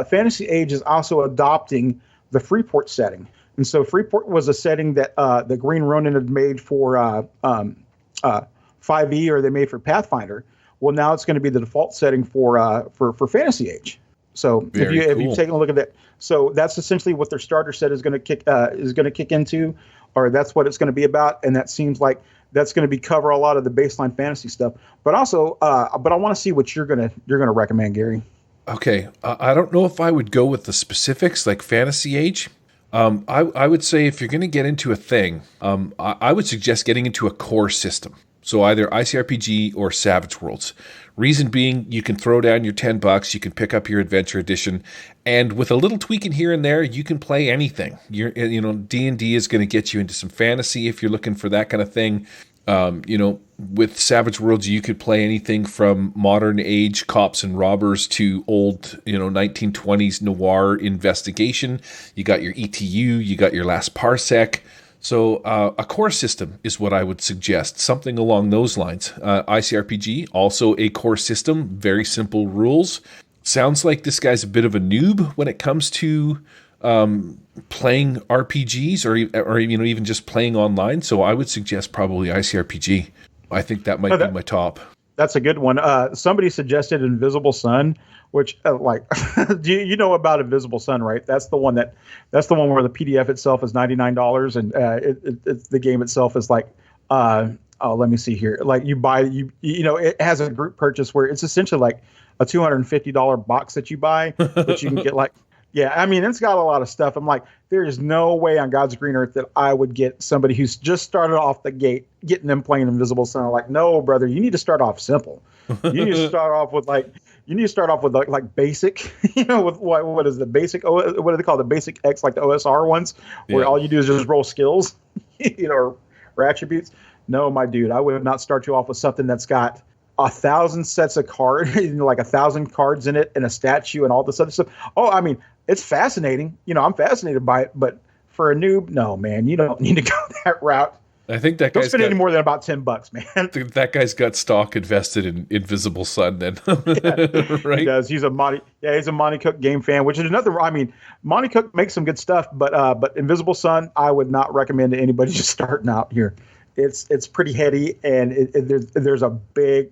Fantasy Age is also adopting the Freeport setting. And so Freeport was a setting that the Green Ronin had made for 5e, or they made for Pathfinder. Well, now it's going to be the default setting for Fantasy Age. So if you've taken a look at that, so that's essentially what their starter set is going to kick into, or that's what it's going to be about. And that seems like that's going to cover a lot of the baseline fantasy stuff. But also, but I want to see what you're gonna recommend, Gary. Okay, I don't know if I would go with the specifics like Fantasy Age. I would say if you're going to get into a thing, I would suggest getting into a core system. So either ICRPG or Savage Worlds. Reason being, you can throw down your $10, you can pick up your Adventure Edition, and with a little tweaking here and there, you can play anything. D&D is going to get you into some fantasy if you're looking for that kind of thing. With Savage Worlds, you could play anything from modern age cops and robbers to old, 1920s noir investigation. You got your ETU, you got your last Parsec. So a core system is what I would suggest, something along those lines. ICRPG, also a core system, very simple rules. Sounds like this guy's a bit of a noob when it comes to playing RPGs or even just playing online. So I would suggest probably ICRPG. I think that might be my top. That's a good one. Somebody suggested Invisible Sun, which do you know about Invisible Sun, right? That's the one where the PDF itself is $99 and the game itself is like let me see here. Like you buy it has a group purchase where it's essentially like a $250 box that you buy that you can get like. Yeah, I mean, it's got a lot of stuff. I'm like, there is no way on God's green earth that I would get somebody who's just started off the gate, getting them playing Invisible Sun. I'm like, no, brother, you need to start off simple. You need to start off with like basic, with what is the basic, what do they call the basic X, like the OSR ones, where all you do is just roll skills, or attributes. No, my dude, I would not start you off with something that's got 1,000 sets of cards, like 1,000 cards in it and a statue and all this other stuff. Oh, I mean, it's fascinating. I'm fascinated by it, but for a noob, no, man, you don't need to go that route. I think that guy's don't spend any more than about $10, man. That guy's got stock invested in Invisible Sun, then. Right? He does. He's a Monty Cook game fan, which is another. I mean, Monty Cook makes some good stuff, but Invisible Sun, I would not recommend to anybody just starting out here. It's pretty heady, and there's a big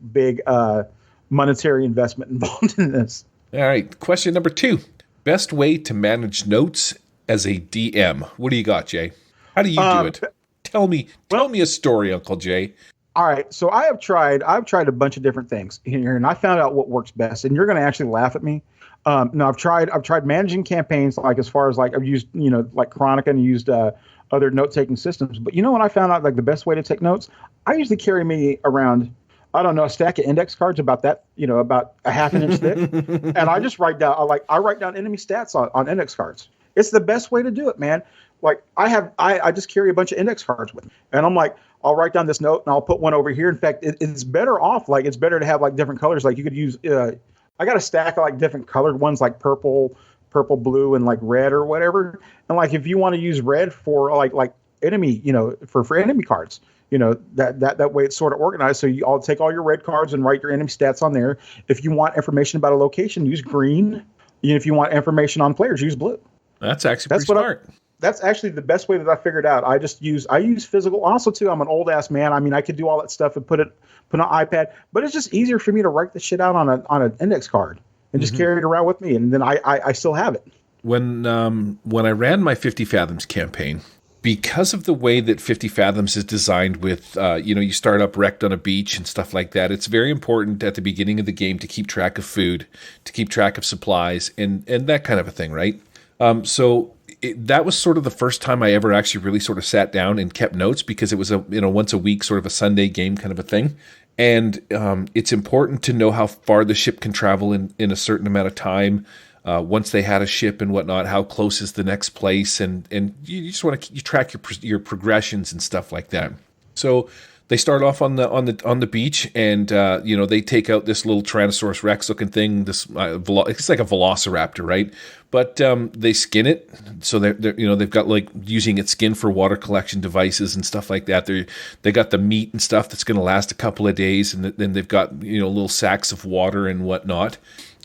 monetary investment involved in this. All right, question number 2: best way to manage notes as a DM. What do you got, Jay? How do you do it? Tell me a story, Uncle Jay. All right, so I've tried a bunch of different things here, and I found out what works best. And you're going to actually laugh at me. No, I've tried managing campaigns, like as far as like I've used like Chronica and used other note-taking systems. But when I found out like the best way to take notes, I usually carry me around, I don't know, a stack of index cards about that, about a half an inch thick. And I just write down, I write down enemy stats on index cards. It's the best way to do it, man. Like I just carry a bunch of index cards with me, and I'm like, I'll write down this note and I'll put one over here. In fact, it's better off. Like it's better to have like different colors. Like you could use, I got a stack of like different colored ones, like purple, blue, and like red or whatever. And like, if you want to use red for like enemy, for enemy cards, that way it's sort of organized. So I'll take all your red cards and write your enemy stats on there. If you want information about a location, use green. If you want information on players, use blue. That's actually pretty smart. That's actually the best way that I figured out. I use physical. Also, too, I'm an old ass man. I mean, I could do all that stuff and put on an iPad, but it's just easier for me to write the shit out on an index card and just carry it around with me, and then I still have it. When I ran my 50 Fathoms campaign, because of the way that 50 Fathoms is designed with, you start up wrecked on a beach and stuff like that, it's very important at the beginning of the game to keep track of food, to keep track of supplies, and that kind of a thing, right? That was sort of the first time I ever actually really sort of sat down and kept notes, because it was a once a week sort of a Sunday game kind of a thing. And it's important to know how far the ship can travel in a certain amount of time. Once they had a ship and whatnot, how close is the next place, and you just want to track your progressions and stuff like that. So they start off on the beach, and they take out this little Tyrannosaurus Rex looking thing. This it's like a velociraptor, right? But they skin it, so they've got like using its skin for water collection devices and stuff like that. They got the meat and stuff that's going to last a couple of days, and then they've got little sacks of water and whatnot.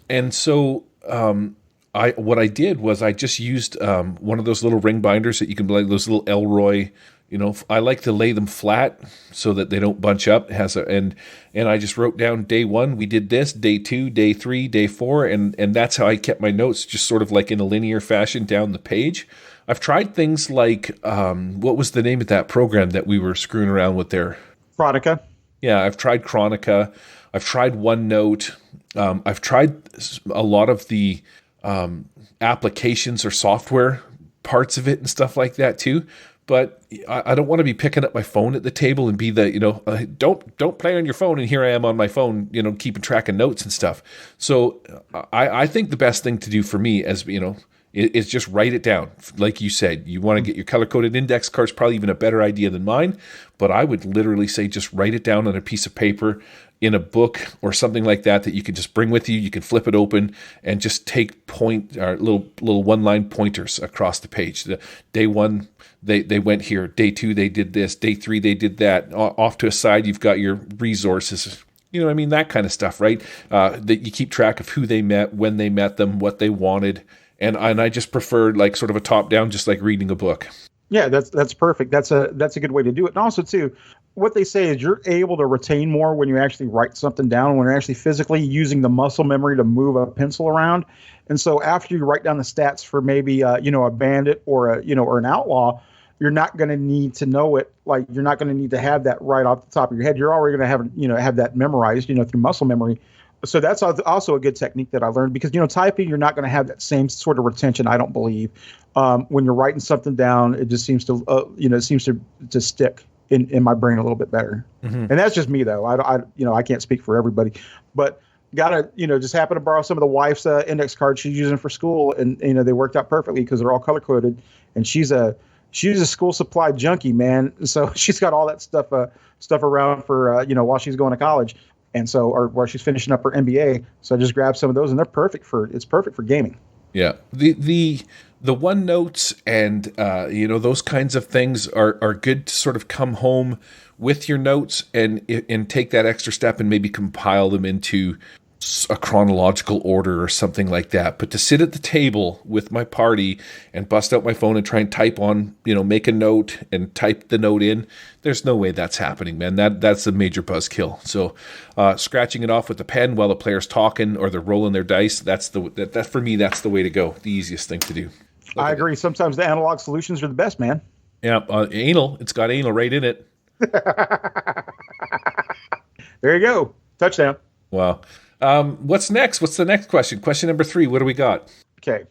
And so what I did was I just used one of those little ring binders that you can like those little Elroy. I like to lay them flat so that they don't bunch up. And I just wrote down day 1, we did this, day 2, day 3, day 4, and that's how I kept my notes, just sort of like in a linear fashion down the page. I've tried things like, what was the name of that program that we were screwing around with there? Chronica. Yeah, I've tried Chronica. I've tried OneNote. I've tried a lot of the applications or software parts of it and stuff like that too. But I don't want to be picking up my phone at the table and be the, don't play on your phone. And here I am on my phone, keeping track of notes and stuff. So I think the best thing to do for me is just write it down. Like you said, you want to get your color-coded index cards, probably even a better idea than mine. But I would literally say just write it down on a piece of paper in a book or something like that you can just bring with you. You can flip it open and just take little one-line pointers across the page. Day one, they went here. Day two, they did this. Day three, they did that. Off to a side, you've got your resources. That kind of stuff, right? That you keep track of who they met, when they met them, what they wanted. And I just prefer like sort of a top-down, just like reading a book. Yeah, that's perfect. That's a good way to do it. And also, too, what they say is you're able to retain more when you actually write something down, when you're actually physically using the muscle memory to move a pencil around. And so after you write down the stats for maybe a bandit or an outlaw, you're not going to need to know it. Like, you're not going to need to have that right off the top of your head. You're already going to have that memorized, through muscle memory. So that's also a good technique that I learned, because, typing, you're not going to have that same sort of retention, I don't believe. When you're writing something down, it just seems to stick in my brain a little bit better. Mm-hmm. And that's just me, though. I can't speak for everybody, but just happen to borrow some of the wife's index cards she's using for school, and they worked out perfectly because they're all color coded, and she's a school supply junkie, man. So she's got all that stuff around for while she's going to college. And so, or while she's finishing up her MBA, so I just grabbed some of those, and it's perfect for gaming. Yeah, the OneNotes and those kinds of things are good to sort of come home with your notes and take that extra step and maybe compile them into a chronological order or something like that. But to sit at the table with my party and bust out my phone and try and type on, make a note and type the note in, there's no way that's happening, man. That's a major buzzkill. So scratching it off with the pen while the player's talking or they're rolling their dice, that's for me, that's the way to go. The easiest thing to do. I agree. Sometimes the analog solutions are the best, man. Yeah, anal. It's got anal right in it. There you go. Touchdown. Wow. What's next? What's the next question? Question number 3. What do we got? Okay.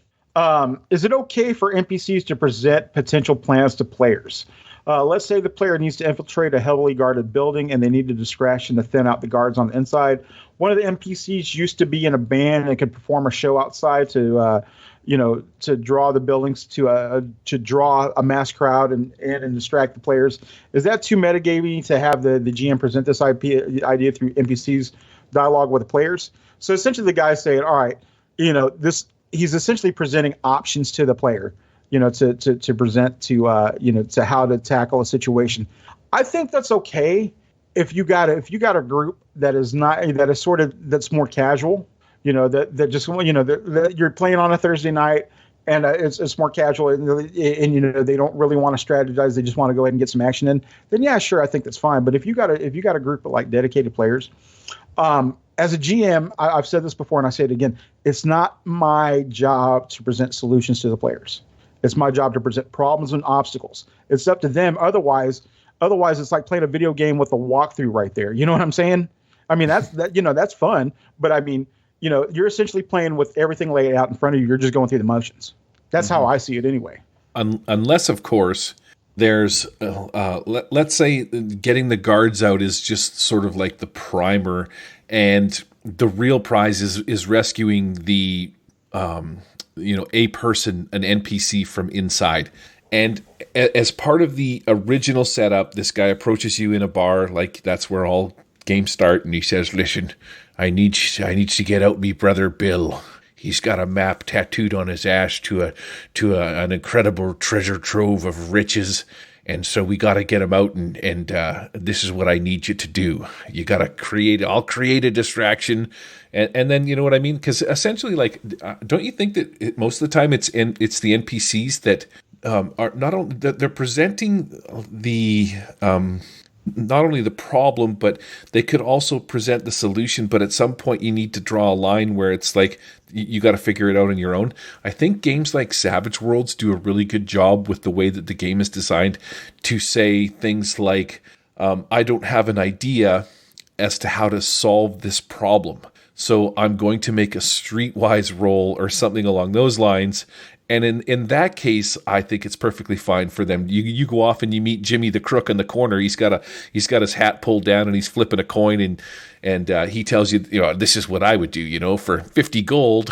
Is it okay for NPCs to present potential plans to players? Let's say the player needs to infiltrate a heavily guarded building and they need a distraction to thin out the guards on the inside. One of the NPCs used to be in a band and could perform a show outside to draw the buildings to draw a mass crowd and distract the players. Is that too metagaming to have the GM present this idea through NPCs dialogue with the players? So essentially the guy's saying, all right, he's essentially presenting options to the player, to present to how to tackle a situation. I think that's okay if you got a group that's more casual, that just that you're playing on a Thursday night and it's more casual and they don't really want to strategize, they just want to go ahead and get some action in. Then yeah, sure, I think that's fine. But if you got a group of like dedicated players, as a GM, I've said this before and I say it again, it's not my job to present solutions to the players. It's my job to present problems and obstacles. It's up to them. Otherwise it's like playing a video game with a walkthrough right there. You know what I'm saying? I mean, that's fun, but I mean, you're essentially playing with everything laid out in front of you. You're just going through the motions. That's how I see it anyway. Unless, of course, there's, let's say getting the guards out is just sort of like the primer, and the real prize is rescuing the, a person, an NPC from inside. And as part of the original setup, this guy approaches you in a bar, like that's where all games start, and he says, "Listen, I need to get out me brother Bill. He's got a map tattooed on his ass to an incredible treasure trove of riches, and so we got to get him out. And this is what I need you to do. You got to I'll create a distraction, and then you know what I mean? Because essentially, like, don't you think that most of the time it's the NPCs that are not only that they're presenting the not only the problem, but they could also present the solution. But at some point you need to draw a line where it's like, you got to figure it out on your own. I think games like Savage Worlds do a really good job with the way that the game is designed to say things like, I don't have an idea as to how to solve this problem. So I'm going to make a streetwise roll or something along those lines. And in that case, I think it's perfectly fine for them. You go off and you meet Jimmy the Crook in the corner. He's got his hat pulled down and he's flipping a coin and he tells you, this is what I would do, for 50 gold.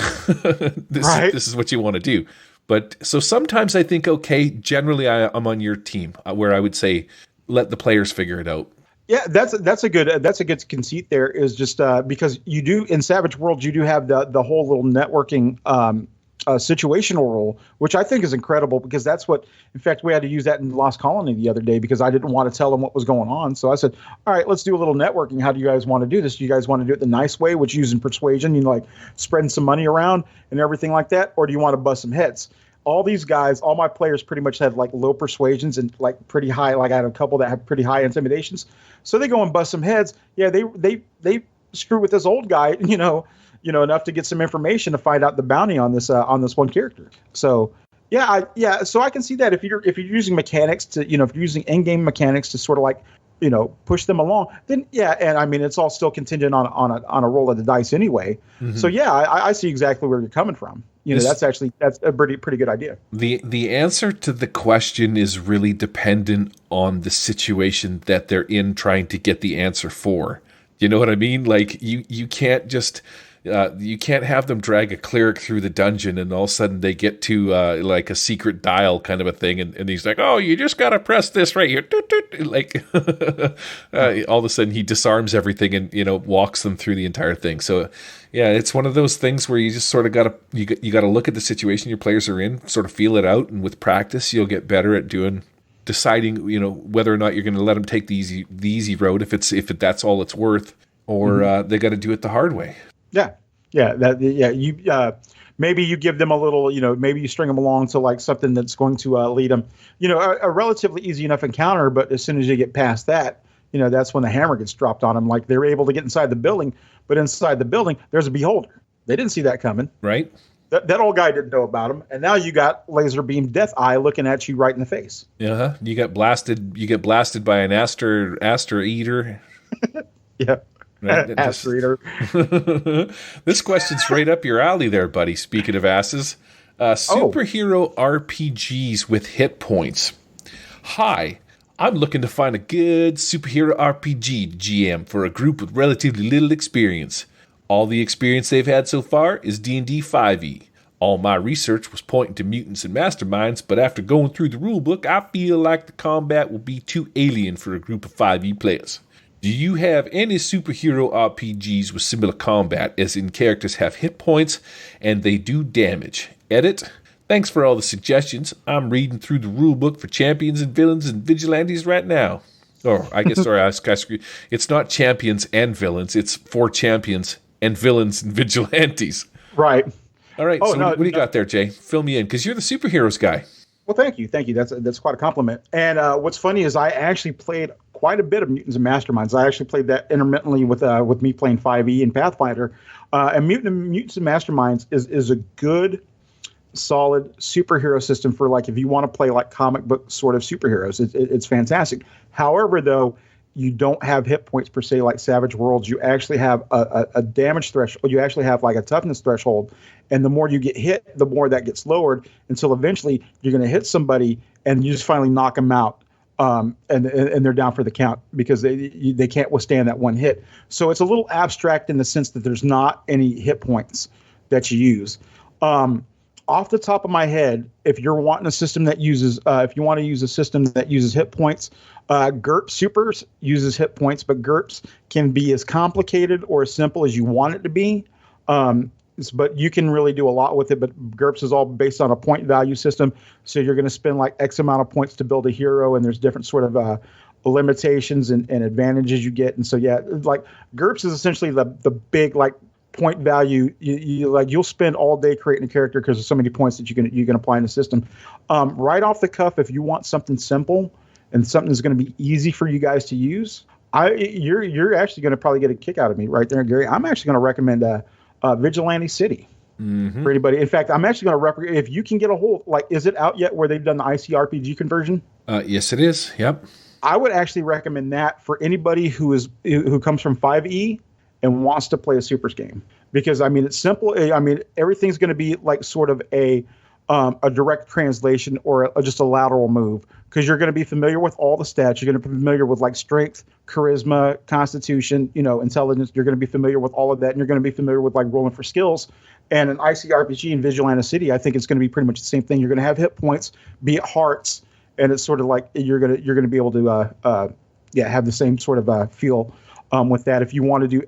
This is what you want to do. But so sometimes I think, okay, generally I'm on your team where I would say let the players figure it out. Yeah, that's a good conceit. There is just because you do in Savage Worlds you do have the whole little networking situational role, which I think is incredible because that's what, in fact, we had to use that in Lost Colony the other day because I didn't want to tell them what was going on. So I said, all right, let's do a little networking. How do you guys want to do this? Do you guys want to do it the nice way, which using persuasion, like spreading some money around and everything like that? Or do you want to bust some heads? All these guys, all my players pretty much had like low persuasions and like pretty high, like I had a couple that had pretty high intimidations. So they go and bust some heads. Yeah, they screw with this old guy, enough to get some information to find out the bounty on this one character. So so I can see that if you're using mechanics to, if you're using in-game mechanics to sort of like, push them along, then and I mean it's all still contingent on a roll of the dice anyway. Mm-hmm. So I see exactly where you're coming from. That's a pretty good idea. The answer to the question is really dependent on the situation that they're in trying to get the answer for. You know what I mean? Like you can't just you can't have them drag a cleric through the dungeon and all of a sudden they get to like a secret dial kind of a thing and he's like, oh, you just got to press this right here. Like all of a sudden he disarms everything and, walks them through the entire thing. So yeah, it's one of those things where you just sort of got to look at the situation your players are in, sort of feel it out. And with practice, you'll get better at deciding, whether or not you're going to let them take the easy road if that's all it's worth, or they got to do it the hard way. Maybe you give them a little, maybe you string them along to like something that's going to lead them, a relatively easy enough encounter. But as soon as you get past that, that's when the hammer gets dropped on them. Like they're able to get inside the building, but inside the building, there's a beholder. They didn't see that coming. Right. That old guy didn't know about him. And now you got laser beam Death Eye looking at you right in the face. Yeah. You get blasted by an Aster Eater. Yeah. Right? Ass reader. This question's right up your alley there, buddy. Speaking of asses, superhero RPGs with hit points. Hi, I'm looking to find a good superhero RPG GM for a group with relatively little experience. All the experience they've had so far is D&D 5e. All my research was pointing to mutants and masterminds, but after going through the rulebook, I feel like the combat will be too alien for a group of 5e players. Do you have any superhero RPGs with similar combat, as in characters have hit points and they do damage? Edit. Thanks for all the suggestions. I'm reading through the rulebook for champions and villains and vigilantes right now. Or I guess, sorry, I screwed. It's not champions and villains. It's for champions and villains and vigilantes. Right. All right. What do you got there, Jay? Fill me in, because you're the superheroes guy. Well, thank you. That's quite a compliment. And what's funny is I actually played quite a bit of Mutants and Masterminds. I actually played that intermittently with me playing 5e and Pathfinder. And Mutants and Masterminds is a good, solid superhero system for like if you want to play like comic book sort of superheroes. It's fantastic. However, though, you don't have hit points per se like Savage Worlds. You actually have a damage threshold. You actually have like a toughness threshold. And the more you get hit, the more that gets lowered until eventually you're going to hit somebody and you just finally knock them out. And they're down for the count because they can't withstand that one hit. So it's a little abstract in the sense that there's not any hit points that you use. Off the top of my head, if you're wanting a system that uses, if you want to use a system that uses hit points, GURP Supers uses hit points, but GURPS can be as complicated or as simple as you want it to be. But you can really do a lot with it. But GURPS is all based on a point value system. So you're going to spend like X amount of points to build a hero, and there's different sort of limitations and advantages you get. And so, yeah, like GURPS is essentially the big like point value. You'll spend all day creating a character because there's so many points that you can apply in the system. Right off the cuff, if you want something simple and something that's going to be easy for you guys to use, you're actually going to probably get a kick out of me right there, Gary. I'm actually going to recommend Vigilante City for anybody. In fact, I'm actually going to if you can get a hold, like, is it out yet where they've done the ICRPG conversion? Yes, it is. Yep. I would actually recommend that for anybody who comes from 5e and wants to play a supers game. Because I mean, it's simple. I mean, everything's going to be like sort of a direct translation or just a lateral move, because you're going to be familiar with all the stats. You're going to be familiar with like strength, charisma, constitution, intelligence. You're going to be familiar with all of that, and you're going to be familiar with like rolling for skills. And an ICRPG in Vigilante City, I think it's going to be pretty much the same thing. You're going to have hit points, be it hearts, and it's sort of like you're going to be able to have the same sort of feel with that if you want to do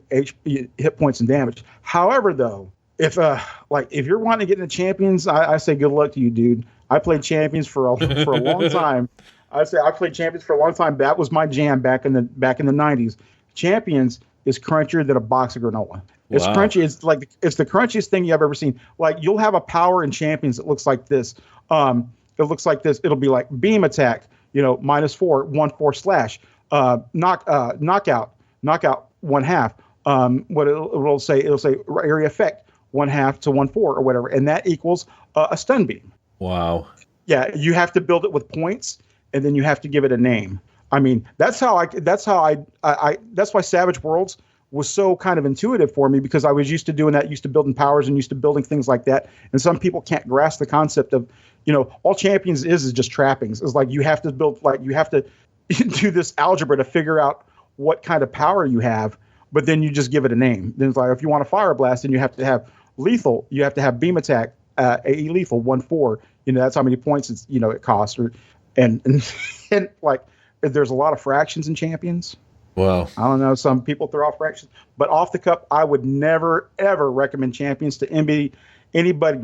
hit points and damage. However, though, if you're wanting to get into champions, I say good luck to you, dude. I played champions for a long time. I played champions for a long time. That was my jam back in the 90s. Champions is crunchier than a box of granola. It's crunchy. It's the crunchiest thing you have ever seen. Like, you'll have a power in champions that looks like this. It looks like this. It'll be like beam attack, -4, 1/4 slash, knockout 1/2. What it'll say area effect 1/2 to 1/4 or whatever, and that equals a stun beam. Wow. Yeah, you have to build it with points, and then you have to give it a name. I mean, that's why Savage Worlds was so kind of intuitive for me, because I was used to doing that, used to building powers and used to building things like that. And some people can't grasp the concept of, all champions is just trappings. It's like you have to build, like you have to do this algebra to figure out what kind of power you have, but then you just give it a name. Then it's like, if you want a fire blast, then you have to have lethal, you have to have beam attack, AE lethal 1/4. That's how many points it costs. And like, there's a lot of fractions in champions. Wow. I don't know. Some people throw off fractions, but off the cup, I would never, ever recommend champions to anybody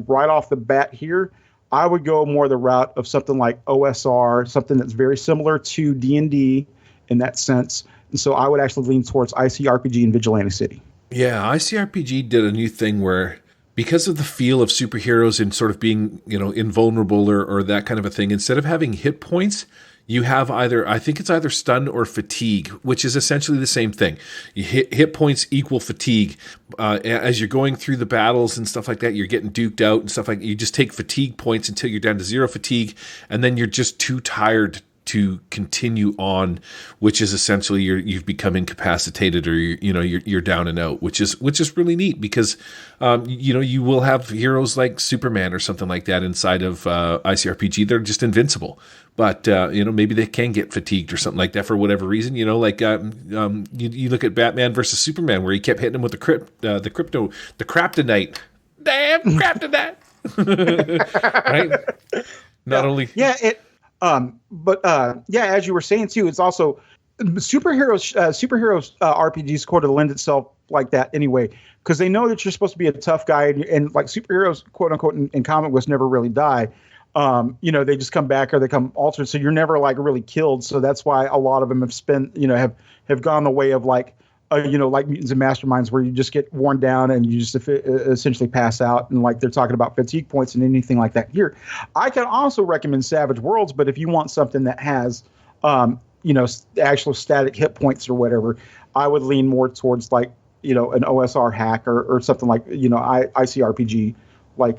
right off the bat here. I would go more the route of something like OSR, something that's very similar to D&D in that sense. And so I would actually lean towards ICRPG in Vigilante City. Yeah, ICRPG did a new thing where, because of the feel of superheroes and sort of being, invulnerable or that kind of a thing, instead of having hit points, you have I think it's either stun or fatigue, which is essentially the same thing. You hit points equal fatigue. As you're going through the battles and stuff like that, you're getting duked out and stuff like that. You just take fatigue points until you're down to 0 fatigue, and then you're just too tired to continue on, which is essentially you've become incapacitated, or you're down and out, which is really neat, because you will have heroes like Superman or something like that inside of ICRPG. They're just invincible, but maybe they can get fatigued or something like that for whatever reason. You look at Batman versus Superman, where he kept hitting him with the kryptonite. Damn kryptonite. Right? Not only as you were saying too, it's also superheroes RPGs sort of lend itself like that anyway, because they know that you're supposed to be a tough guy, and like superheroes, quote unquote, in comic books never really die. They just come back, or they come altered, so you're never like really killed. So that's why a lot of them have gone the way of like Mutants and Masterminds, where you just get worn down and you just essentially pass out. And like they're talking about fatigue points and anything like that here. I can also recommend Savage Worlds, but if you want something that has, actual static hit points or whatever, I would lean more towards like, an OSR hack or something like, ICRPG like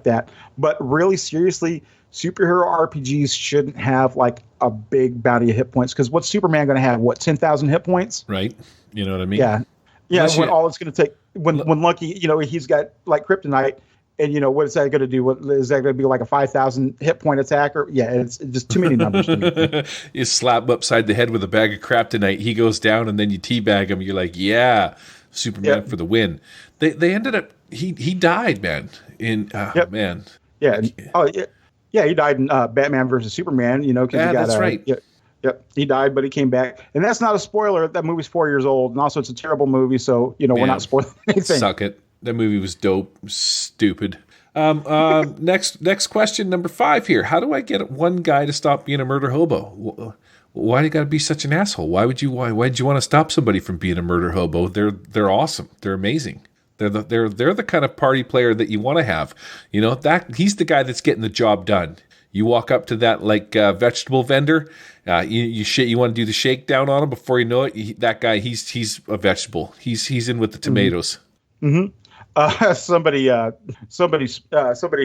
that. But really seriously, superhero RPGs shouldn't have like a big bounty of hit points, because what's Superman going to have? 10,000 hit points? Right. You know what I mean? Yeah. When all it's going to take, when Lucky, he's got like kryptonite, and what is that going to do? What is that going to be, like a 5,000 hit point attacker? Yeah, it's just too many numbers to me. You slap him upside the head with a bag of kryptonite, he goes down, and then you teabag him. You're like, yeah, Superman for the win. They ended up, he died, man. Man. Yeah. Yeah, he died in Batman versus Superman, because he got that's right. Yep, he died, but he came back. And that's not a spoiler. That movie's 4 years old, and also it's a terrible movie, so, we're not spoiling anything. Suck it. That movie was dope. Stupid. Next question, number 5 here. How do I get one guy to stop being a murder hobo? Why do you got to be such an asshole? Why would you want to stop somebody from being a murder hobo? They're awesome. They're amazing. They're the kind of party player that you want to have. That he's the guy that's getting the job done. You walk up to that vegetable vendor, you want to do the shakedown on him. Before you know it, that guy he's a vegetable. He's in with the tomatoes. Mm-hmm. Somebody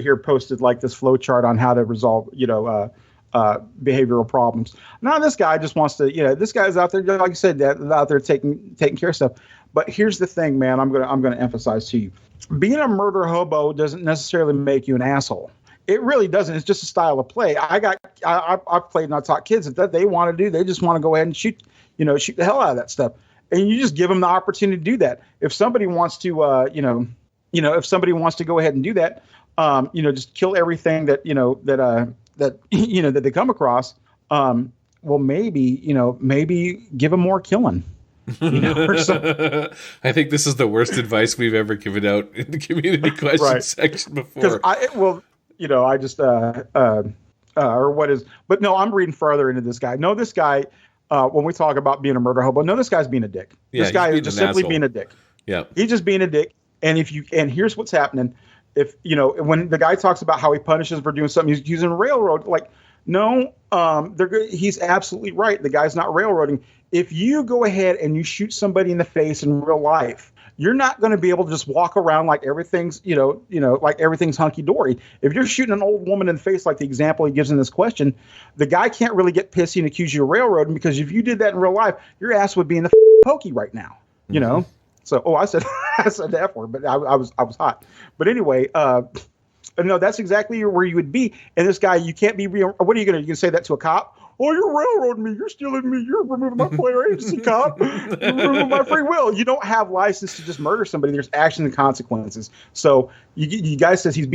here posted like this flow chart on how to resolve behavioral problems. Now this guy just wants to, this guy's out there, like you said, out there taking care of stuff. But here's the thing, man. I'm gonna emphasize to you: being a murder hobo doesn't necessarily make you an asshole. It really doesn't. It's just a style of play. I've played and I taught kids that they want to do. They just want to go ahead and shoot the hell out of that stuff, and you just give them the opportunity to do that. If somebody wants to, if somebody wants to go ahead and do that, just kill everything that that they come across. Well, maybe give them more killing. Or something. I think this is the worst advice we've ever given out in the community question section before. But no, I'm reading further into this guy. No, this guy, when we talk about being a murder hobo, no, this guy's being a dick. Yeah, this guy is just simply being a dick. Yeah. He's just being a dick. And here's what's happening. If, when the guy talks about how he punishes for doing something, he's using railroad, no, he's absolutely right. The guy's not railroading. If you go ahead and you shoot somebody in the face in real life, you're not going to be able to just walk around like everything's, like everything's hunky dory. If you're shooting an old woman in the face, like the example he gives in this question, the guy can't really get pissy and accuse you of railroading, because if you did that in real life, your ass would be in the pokey right now, So, I said the F word, but I was hot. But anyway, no, that's exactly where you would be. And this guy, you can't be real. What are you going to say that to a cop? Oh, you're railroading me. You're stealing me. You're removing my player agency, cop. You're removing my free will. You don't have license to just murder somebody. There's action and consequences. So you guys says he's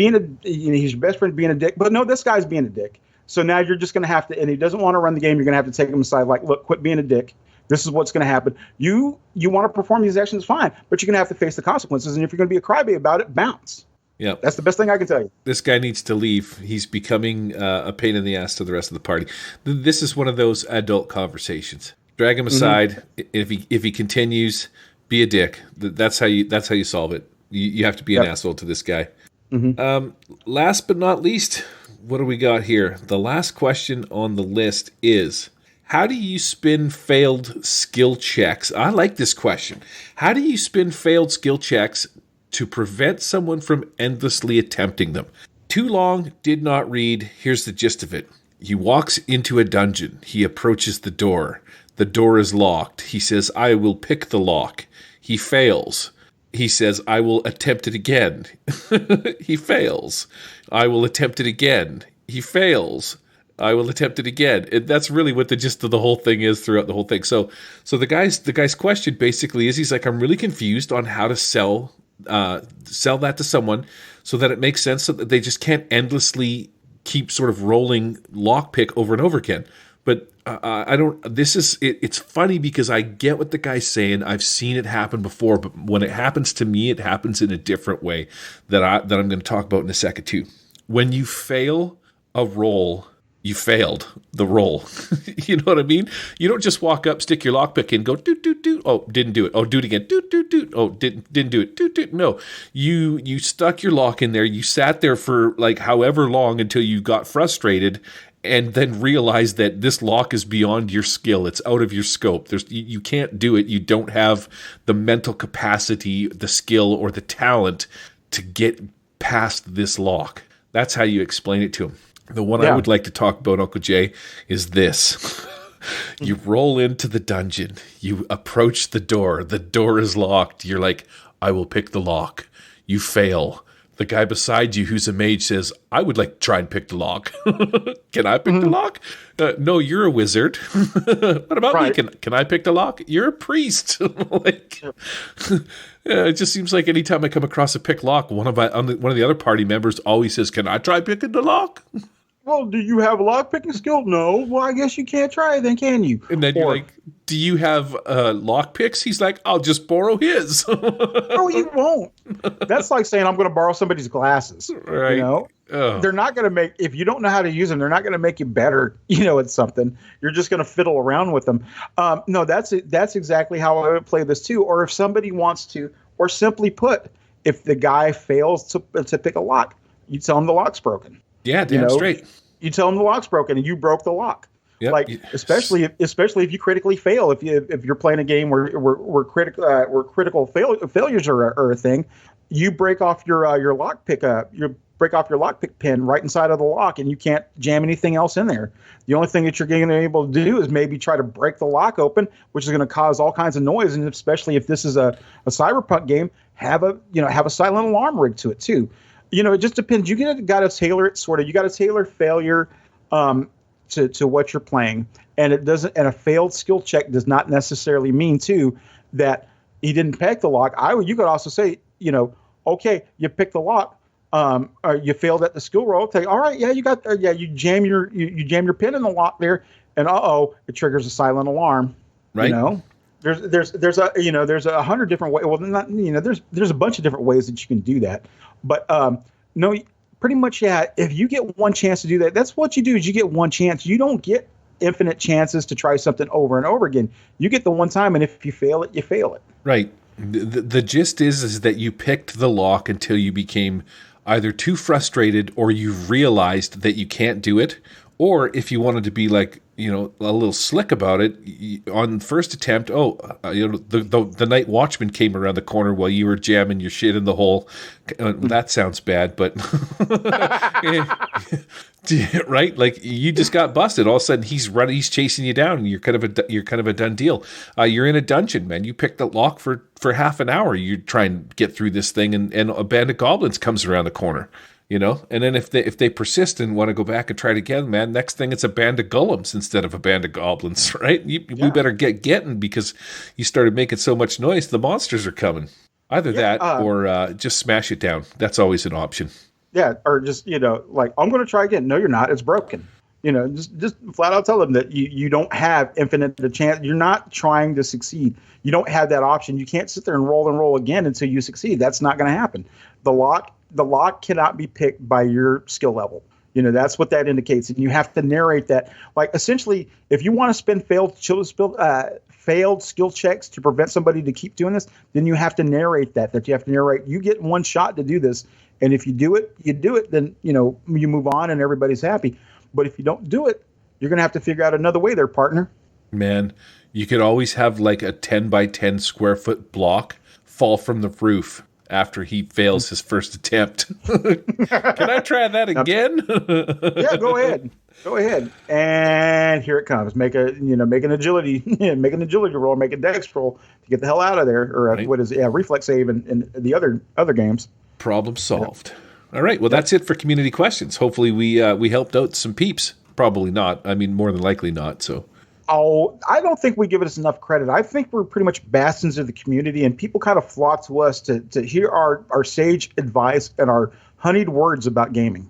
he's your best friend being a dick. But no, this guy's being a dick. So now you're just going to have to, and he doesn't want to run the game. You're going to have to take him aside. Like, look, quit being a dick. This is what's going to happen. You want to perform these actions, fine, but you're going to have to face the consequences. And if you're going to be a crybaby about it, bounce. Yeah, that's the best thing I can tell you. This guy needs to leave. He's becoming a pain in the ass to the rest of the party. This is one of those adult conversations. Drag him aside. Mm-hmm. If he continues, be a dick. That's how you solve it. You have to be an asshole to this guy. Mm-hmm. Last but not least, what do we got here? The last question on the list is: how do you spin failed skill checks? I like this question. How do you spin failed skill checks to prevent someone from endlessly attempting them? Too long, did not read. Here's the gist of it. He walks into a dungeon. He approaches the door. The door is locked. He says, I will pick the lock. He fails. He says, I will attempt it again. He fails. I will attempt it again. He fails. I will attempt it again. And that's really what the gist of the whole thing is throughout the whole thing. So the guy's question basically is, he's like, I'm really confused on how to sell that to someone so that it makes sense, so that they just can't endlessly keep sort of rolling lockpick over and over again. But it's funny because I get what the guy's saying. I've seen it happen before, but when it happens to me, it happens in a different way that I'm going to talk about in a second too. When you fail a roll, you failed the roll. You know what I mean? You don't just walk up, stick your lockpick in, go doot doot doot. Oh, didn't do it. Oh, do it again. Doot doot doot. Oh, didn't do it. Doot doot. No, you stuck your lock in there. You sat there for like however long until you got frustrated, and then realized that this lock is beyond your skill. It's out of your scope. You can't do it. You don't have the mental capacity, the skill, or the talent to get past this lock. That's how you explain it to him. The one I would like to talk about, Uncle Jay, is this. You roll into the dungeon. You approach the door. The door is locked. You're like, I will pick the lock. You fail. The guy beside you, who's a mage, says, I would like to try and pick the lock. Can I pick the lock? No, you're a wizard. What about me? Can I pick the lock? You're a priest. It just seems like anytime I come across a pick lock, one of the other party members always says, can I try picking the lock? Well, do you have a lock picking skill? No. Well, I guess you can't try it then, can you? And then you're like, do you have lock picks? He's like, I'll just borrow his. No, you won't. That's like saying I'm going to borrow somebody's glasses. Right. You know? Oh. They're not going to if you don't know how to use them, they're not going to make you better, at something. You're just going to fiddle around with them. No, that's exactly how I would play this too. Or if somebody wants to, or simply put, if the guy fails to pick a lock, you tell him the lock's broken. Yeah, damn straight. You tell him the lock's broken and you broke the lock. Yep. Like especially if you critically fail, if you're playing a game where critical failures are a thing, you break off your lockpick pin right inside of the lock, and you can't jam anything else in there. The only thing that you're going to be able to do is maybe try to break the lock open, which is going to cause all kinds of noise. And especially if this is a cyberpunk game, have a silent alarm rigged to it too. It just depends. You got to tailor it you got to tailor failure to what you're playing, and a failed skill check does not necessarily mean too that he didn't pick the lock. You could also say, okay, you picked the lock. Or you failed at the skill roll. Say, all right, yeah, you jam your pin in the lock there, and it triggers a silent alarm. Right. There's 100 different ways. Well, not there's a bunch of different ways that you can do that, but no, pretty much if you get one chance to do that, that's what you do. Is you get one chance. You don't get infinite chances to try something over and over again. You get the one time, and if you fail it, you fail it. Right. The gist is that you picked the lock until you became either too frustrated or you realized that you can't do it, or if you wanted to be like, a little slick about it, on first attempt, the night watchman came around the corner while you were jamming your shit in the hole. That sounds bad, but right? Like you just got busted. All of a sudden he's chasing you down, and you're kind of a done deal. You're in a dungeon, man. You picked the lock for half an hour. You try and get through this thing, and a band of goblins comes around the corner. And then if they persist and want to go back and try it again, man, next thing it's a band of golems instead of a band of goblins, right? We better get getting, because you started making so much noise, the monsters are coming. Either that or just smash it down. That's always an option. Yeah, or just, like, I'm going to try again. No, you're not. It's broken. Just flat out tell them that you don't have infinite chance. You're not trying to succeed. You don't have that option. You can't sit there and roll again until you succeed. That's not going to happen. The lock cannot be picked by your skill level. That's what that indicates. And you have to narrate that. Like, essentially, if you want to spend failed skill checks to prevent somebody to keep doing this, then you have to narrate that you have to narrate, you get one shot to do this. And if you do it, then, you move on and everybody's happy. But if you don't do it, you're going to have to figure out another way there, partner. Man, you could always have like a 10 by 10 square foot block fall from the roof after he fails his first attempt. Can I try that again? Yeah, go ahead. And here it comes. Make an agility roll, make a dex roll to get the hell out of there, or right. Reflex save in the other games. Problem solved. Yep. All right. Well, that's it for community questions. Hopefully we helped out some peeps. Probably not. I mean, more than likely not. So. Oh, I don't think we give us enough credit. I think we're pretty much bastions of the community, and people kind of flock to us to hear our sage advice and our honeyed words about gaming.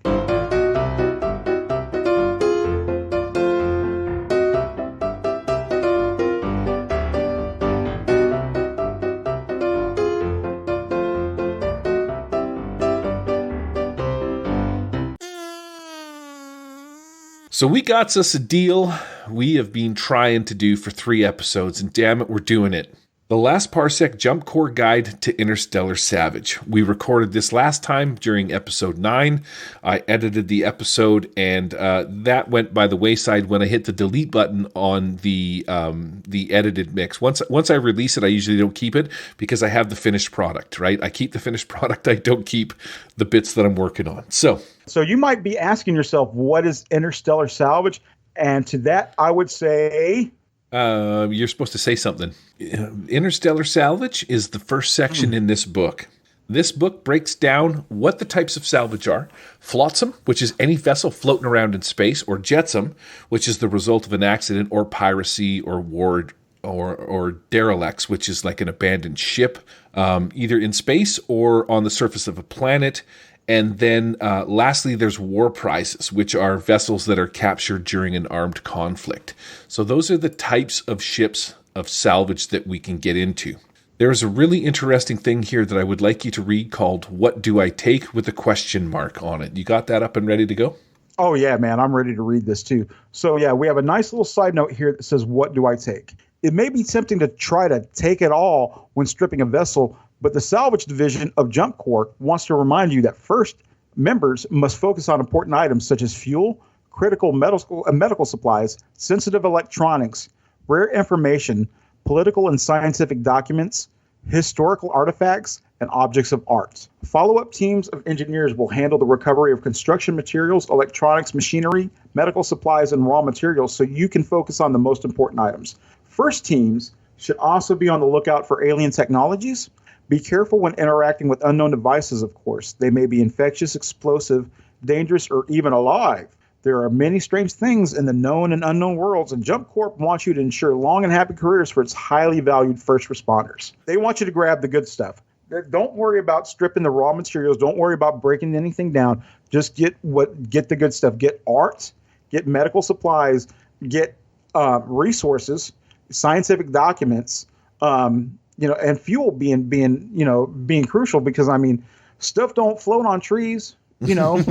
So we got us a deal we have been trying to do for 3 episodes, and damn it, we're doing it. The last Parsec JumpCorps Guide to Interstellar Salvage. We recorded this last time during episode 9. I edited the episode, and that went by the wayside when I hit the delete button on the edited mix. Once I release it, I usually don't keep it because I have the finished product, right? I keep the finished product. I don't keep the bits that I'm working on. So you might be asking yourself, what is Interstellar Salvage? And to that, I would say... you're supposed to say something. Interstellar Salvage is the first section in this book. This book breaks down what the types of salvage are. Flotsam, which is any vessel floating around in space, or jetsam, which is the result of an accident or piracy or war, or derelicts, which is like an abandoned ship, either in space or on the surface of a planet. And then lastly, there's war prizes, which are vessels that are captured during an armed conflict. So those are the types of ships of salvage that we can get into. There's a really interesting thing here that I would like you to read called What Do I Take? With a question mark on it. You got that up and ready to go? Oh, yeah, man. I'm ready to read this too. So, yeah, we have a nice little side note here that says, what do I take? It may be tempting to try to take it all when stripping a vessel, but the salvage division of JumpCorps wants to remind you that first, members must focus on important items such as fuel, critical medical supplies, sensitive electronics, rare information, political and scientific documents, historical artifacts, and objects of art. Follow-up teams of engineers will handle the recovery of construction materials, electronics, machinery, medical supplies, and raw materials so you can focus on the most important items. First teams should also be on the lookout for alien technologies. Be careful when interacting with unknown devices, of course. They may be infectious, explosive, dangerous, or even alive. There are many strange things in the known and unknown worlds, and JumpCorps wants you to ensure long and happy careers for its highly valued first responders. They want you to grab the good stuff. Don't worry about stripping the raw materials. Don't worry about breaking anything down. Just get the good stuff. Get art, get medical supplies, get resources, scientific documents, and fuel being crucial, because stuff don't float on trees. That's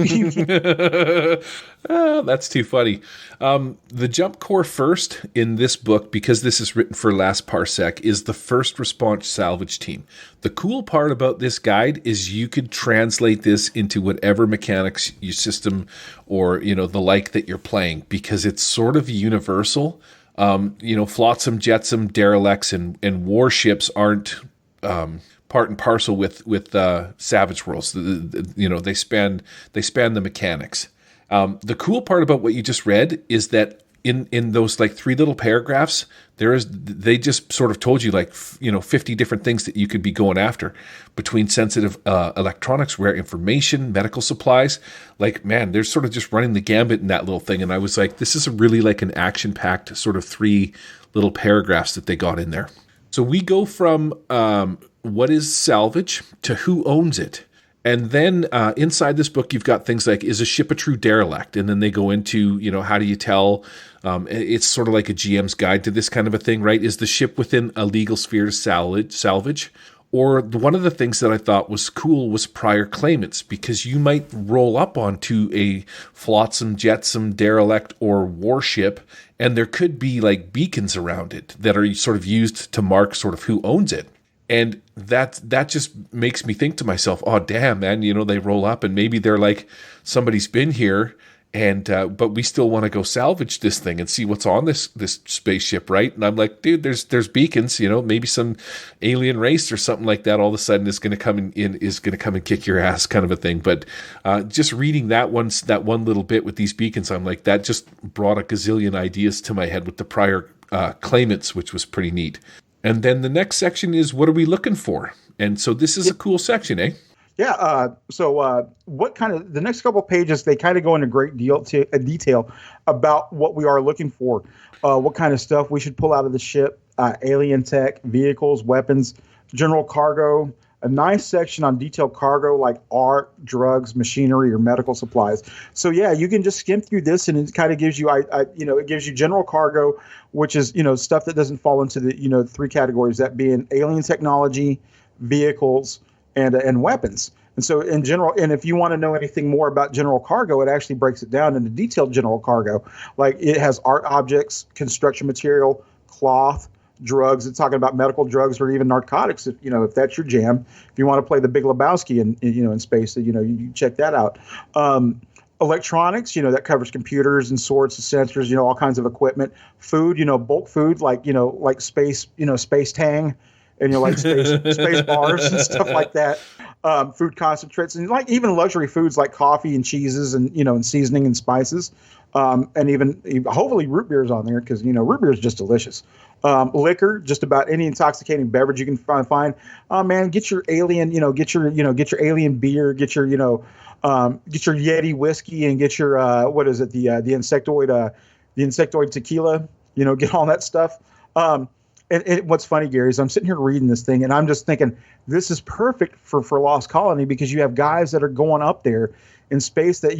too funny. The JumpCorps first in this book, because this is written for last Parsec, is the first response salvage team. The cool part about this guide is you could translate this into whatever mechanics you system or the like that you're playing, because it's sort of universal. Flotsam, jetsam, derelicts, and warships aren't part and parcel with Savage Worlds. They span the mechanics. The cool part about what you just read is that in those like 3 little paragraphs, they just sort of told you 50 different things that you could be going after, between sensitive electronics, rare information, medical supplies. They're sort of just running the gambit in that little thing. And I was like, this is really like an action-packed sort of 3 little paragraphs that they got in there. So we go from what is salvage to who owns it. And then inside this book, you've got things like, is a ship a true derelict? And then they go into, how do you tell? It's sort of like a GM's guide to this kind of a thing, right? Is the ship within a legal sphere to salvage? Or one of the things that I thought was cool was prior claimants, because you might roll up onto a flotsam, jetsam, derelict, or warship, and there could be like beacons around it that are sort of used to mark sort of who owns it. And that just makes me think to myself, oh, damn, man, they roll up and maybe they're like, somebody's been here, and but we still want to go salvage this thing and see what's on this spaceship, right? And I'm like, dude, there's beacons, maybe some alien race or something like that all of a sudden is going to come and kick your ass, kind of a thing. But just reading that one little bit with these beacons, I'm like, that just brought a gazillion ideas to my head with the prior claimants, which was pretty neat. And then the next section is, what are we looking for? And so this is a cool section, eh? Yeah. So what kind of, the next couple of pages, they kind of go into great detail about what we are looking for, what kind of stuff we should pull out of the ship, alien tech, vehicles, weapons, general cargo, a nice section on detailed cargo like art, drugs, machinery, or medical supplies. So yeah, you can just skim through this, and it kind of gives you, it gives you general cargo, which is, stuff that doesn't fall into the, 3 categories, that being alien technology, vehicles, and weapons. And so in general, and if you want to know anything more about general cargo, it actually breaks it down into detailed general cargo. Like it has art objects, construction material, cloth, drugs. It's talking about medical drugs or even narcotics. If that's your jam, if you want to play the Big Lebowski in space, you check that out. Electronics, that covers computers and sorts of sensors, all kinds of equipment. Food, bulk food, like space, space tang, and like space bars and stuff like that. Food concentrates, and like even luxury foods like coffee and cheeses and and seasoning and spices, and even hopefully root beer's on there, because root beer is just delicious. Liquor, just about any intoxicating beverage you can find. Man, get your alien, get your alien beer, get your Yeti whiskey, and get your what is it, the insectoid tequila. Get all that stuff. And what's funny, Gary, is I'm sitting here reading this thing, and I'm just thinking, this is perfect for Lost Colony, because you have guys that are going up there in space that,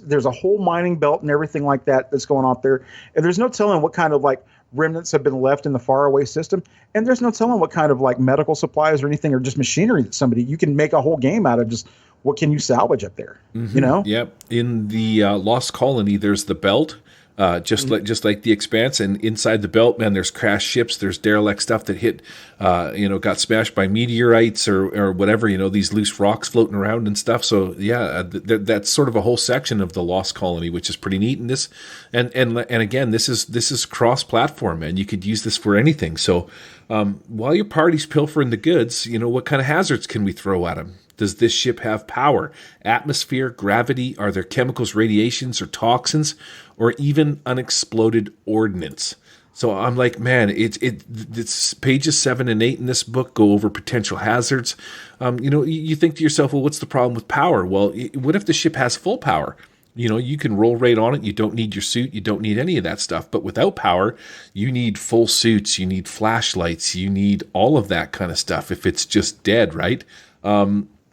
there's a whole mining belt and everything like that that's going up there. And there's no telling what kind of like remnants have been left in the faraway system. And there's no telling what kind of like medical supplies or anything, or just machinery that you can make a whole game out of. Just what can you salvage up there, Yep. In the Lost Colony, there's the belt. just like the Expanse. And inside the belt, man, there's crashed ships, there's derelict stuff that hit, got smashed by meteorites or whatever, these loose rocks floating around and stuff. So yeah, that's sort of a whole section of the Lost Colony, which is pretty neat. And again, this is cross-platform, man. You could use this for anything. So while your party's pilfering the goods, what kind of hazards can we throw at them? Does this ship have power, atmosphere, gravity? Are there chemicals, radiations, or toxins, or even unexploded ordnance? So I'm like, man, it's pages 7 and 8 in this book go over potential hazards. You think to yourself, well, what's the problem with power? Well, what if the ship has full power? You can roll right on it. You don't need your suit. You don't need any of that stuff. But without power, you need full suits. You need flashlights. You need all of that kind of stuff if it's just dead, right?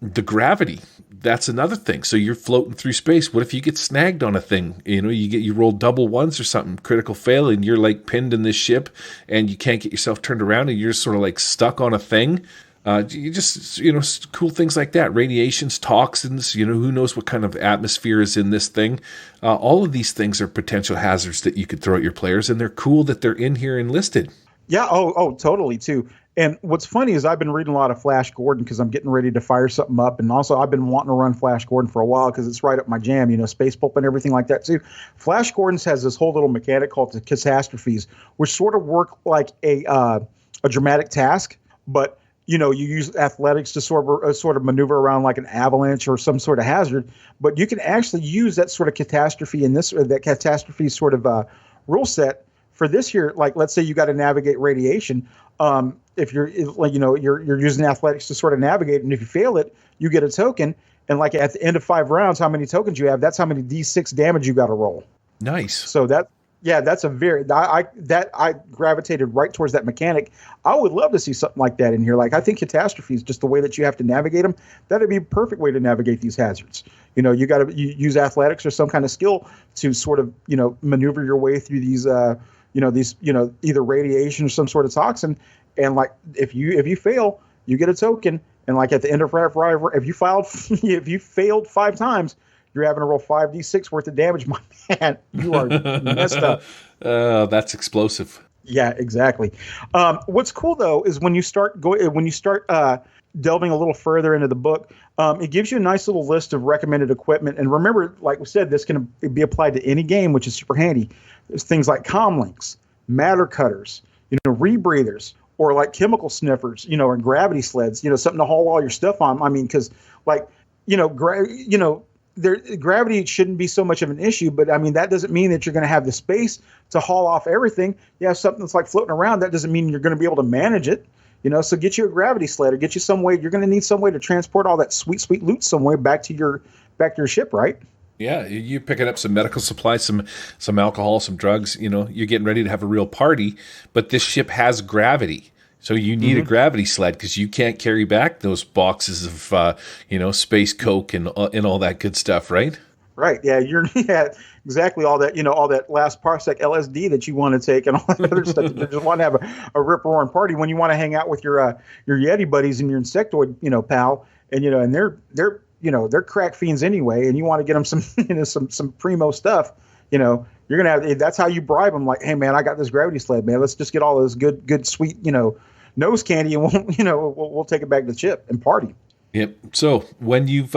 The gravity, that's another thing. So you're floating through space. What if you get snagged on a thing? You roll double ones or something, critical fail, and you're like pinned in this ship and you can't get yourself turned around and you're sort of like stuck on a thing. You just, cool things like that. Radiations, toxins, who knows what kind of atmosphere is in this thing. All of these things are potential hazards that you could throw at your players, and they're cool that they're in here and listed. Yeah. Oh, totally too. And what's funny is I've been reading a lot of Flash Gordon because I'm getting ready to fire something up. And also I've been wanting to run Flash Gordon for a while because it's right up my jam, space pulp and everything like that too. Flash Gordon's has this whole little mechanic called the catastrophes, which sort of work like a dramatic task, but you use athletics to sort of maneuver around like an avalanche or some sort of hazard. But you can actually use that sort of catastrophe in that catastrophe sort of rule set for this here. Like, let's say you got to navigate radiation. If you're you're using athletics to sort of navigate, and if you fail it, you get a token. And like at the end of 5 rounds, how many tokens you have, that's how many D6 damage you got to roll. Nice. So that's a very I gravitated right towards that mechanic. I would love to see something like that in here. Like, I think catastrophes, just the way that you have to navigate them, that'd be a perfect way to navigate these hazards. You got to use athletics or some kind of skill to sort of maneuver your way through these either radiation or some sort of toxin. And like if you fail, you get a token. And like at the end of if you failed 5 times, you're having to roll 5d6 worth of damage. My man, you are messed up. That's explosive. Yeah, exactly. What's cool though is when you start delving a little further into the book, it gives you a nice little list of recommended equipment. And remember, like we said, this can be applied to any game, which is super handy. There's things like comlinks, matter cutters, rebreathers, or like chemical sniffers, or gravity sleds, something to haul all your stuff on. I mean, because gravity shouldn't be so much of an issue, but I mean, that doesn't mean that you're going to have the space to haul off everything. You have something that's like floating around. That doesn't mean you're going to be able to manage it. So get you a gravity sled or get you some way. You're going to need some way to transport all that sweet, sweet loot somewhere back to your ship, right? Yeah, you're picking up some medical supplies, some alcohol, some drugs. You're getting ready to have a real party, but this ship has gravity. So you need a gravity sled because you can't carry back those boxes of, space coke and all that good stuff, right? Right. Yeah, exactly. All that last Parsec LSD that you want to take and all that other stuff. You just want to have a rip-roaring party when you want to hang out with your Yeti buddies and your insectoid, pal, and and they're crack fiends anyway, and you want to get them some primo stuff. You're gonna have. That's how you bribe them. Like, hey man, I got this gravity sled, man. Let's just get all this good sweet nose candy, and we'll take it back to the ship and party. Yep. So when you've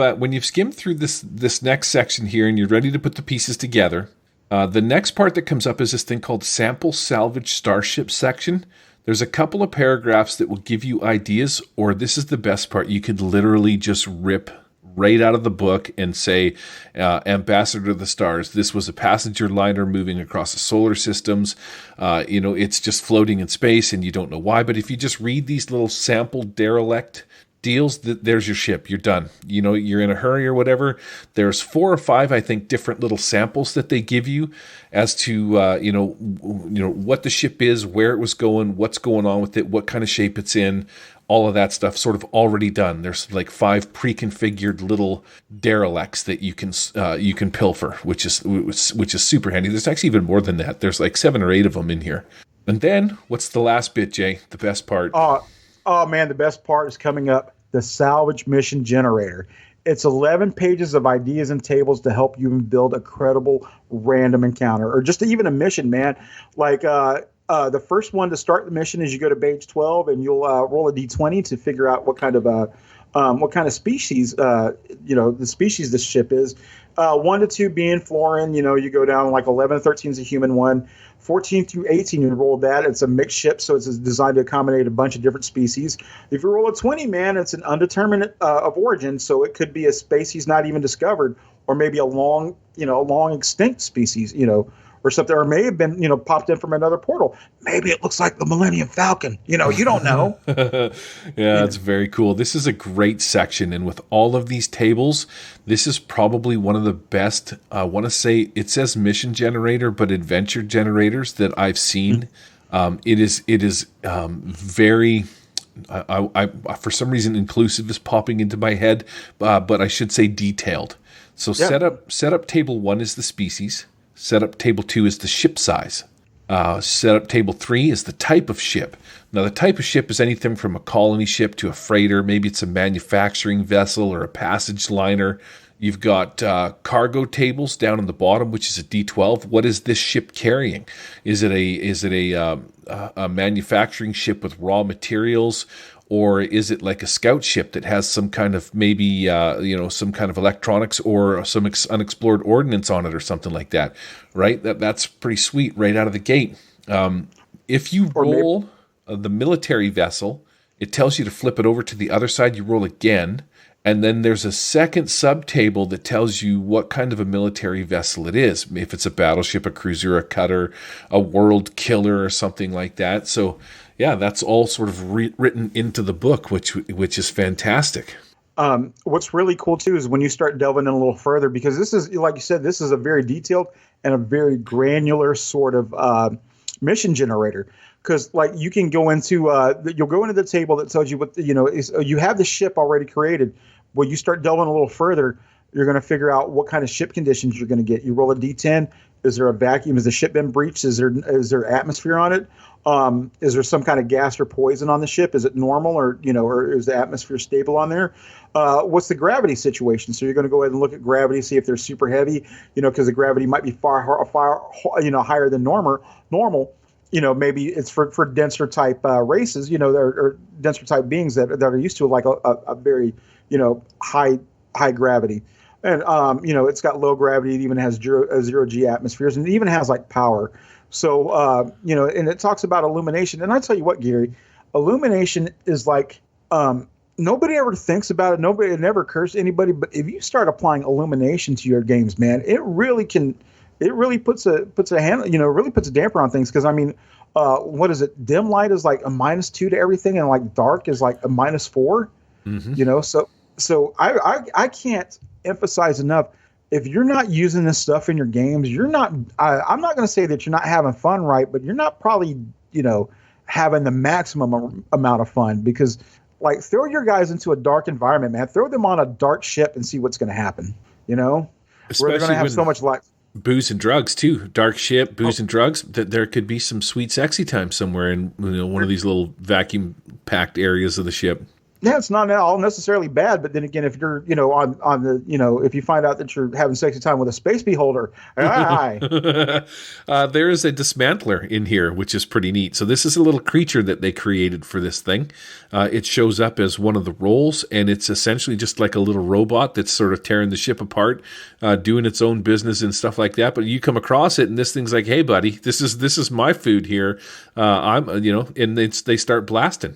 skimmed through this next section here and you're ready to put the pieces together, the next part that comes up is this thing called Sample Salvage Starship section. There's a couple of paragraphs that will give you ideas, or this is the best part. You could literally just rip right out of the book and say, Ambassador of the Stars, this was a passenger liner moving across the solar systems. It's just floating in space and you don't know why. But if you just read these little sample derelict deals, there's your ship. You're done. You're in a hurry or whatever. There's 4 or 5, I think, different little samples that they give you as to, what the ship is, where it was going, what's going on with it, what kind of shape it's in. All of that stuff sort of already done. There's like 5 pre-configured little derelicts that you can pilfer, which is super handy. There's actually even more than that. There's like 7 or 8 of them in here. And then what's the last bit, Jay? The best part. Oh man, the best part is coming up. The salvage mission generator. It's 11 pages of ideas and tables to help you build a credible random encounter or just even a mission, man. Like the first one to start the mission is you go to page 12 and you'll roll a d20 to figure out what kind of species, the species this ship is. 1 to 2 being Florin, you go down like 11 to 13 is a human one. 14 through 18, you roll that. It's a mixed ship, so it's designed to accommodate a bunch of different species. If you roll a 20, man, it's an undetermined of origin, so it could be a species not even discovered, or maybe a long extinct species, or something, or may have been, popped in from another portal. Maybe it looks like the Millennium Falcon. You don't know. Yeah, it's very cool. This is a great section, and with all of these tables, this is probably one of the best, I want to say, it says mission generator, but adventure generators that I've seen. It is very... I for some reason, inclusive is popping into my head, but I should say detailed. So set up table 1 is the species. Setup table 2 is the ship size. Setup table 3 is the type of ship. Now, the type of ship is anything from a colony ship to a freighter. Maybe it's a manufacturing vessel or a passage liner. You've got cargo tables down on the bottom, which is a D12. What is this ship carrying? Is it a manufacturing ship with raw materials? Or is it like a scout ship that has some kind of maybe, some kind of electronics or some unexplored ordnance on it or something like that, right? That's pretty sweet right out of the gate. If you roll the military vessel, it tells you to flip it over to the other side. You roll again, and then there's a second sub-table that tells you what kind of a military vessel it is. If it's a battleship, a cruiser, a cutter, a world killer, or something like that. So... yeah, that's all sort of written into the book, which is fantastic. What's really cool, too, is when you start delving in a little further, because this is, like you said, this is a very detailed and a very granular sort of mission generator. Because, like, you can go into, you'll go into the table that tells you what, you have the ship already created. When you start delving a little further, you're going to figure out what kind of ship conditions you're going to get. You roll a D10. Is there a vacuum? Has the ship been breached? Is there atmosphere on it? Is there some kind of gas or poison on the ship? Is it normal, or is the atmosphere stable on there? What's the gravity situation? So you're going to go ahead and look at gravity, see if they're super heavy, because the gravity might be far higher than normal. Maybe it's for denser type races, or denser type beings that are used to like a very high gravity. And, it's got low gravity. It even has zero G atmospheres, and it even has like power. So, and it talks about illumination. And I tell you what, Gary, illumination is like, nobody ever thinks about it. It never occurs to anybody. But if you start applying illumination to your games, man, it really puts a really puts a damper on things. Cause I mean, what is it? Dim light is like a -2 to everything. And like dark is like a -4, so I can't emphasize enough, if you're not using this stuff in your games, I'm not going to say that you're not having fun, right? But you're not probably, having the maximum amount of fun, because like throw your guys into a dark environment, man. Throw them on a dark ship and see what's going to happen, where they're going to have so much light. Booze and drugs too. Dark ship, booze and drugs. That there could be some sweet, sexy time somewhere in one of these little vacuum packed areas of the ship. Yeah, it's not all necessarily bad, but then again, if you're, on the, if you find out that you're having sexy time with a space beholder, there is a dismantler in here, which is pretty neat. So this is a little creature that they created for this thing. It shows up as one of the roles, and it's essentially just like a little robot that's sort of tearing the ship apart, doing its own business and stuff like that. But you come across it, and this thing's like, "Hey, buddy, this is my food here." And they start blasting.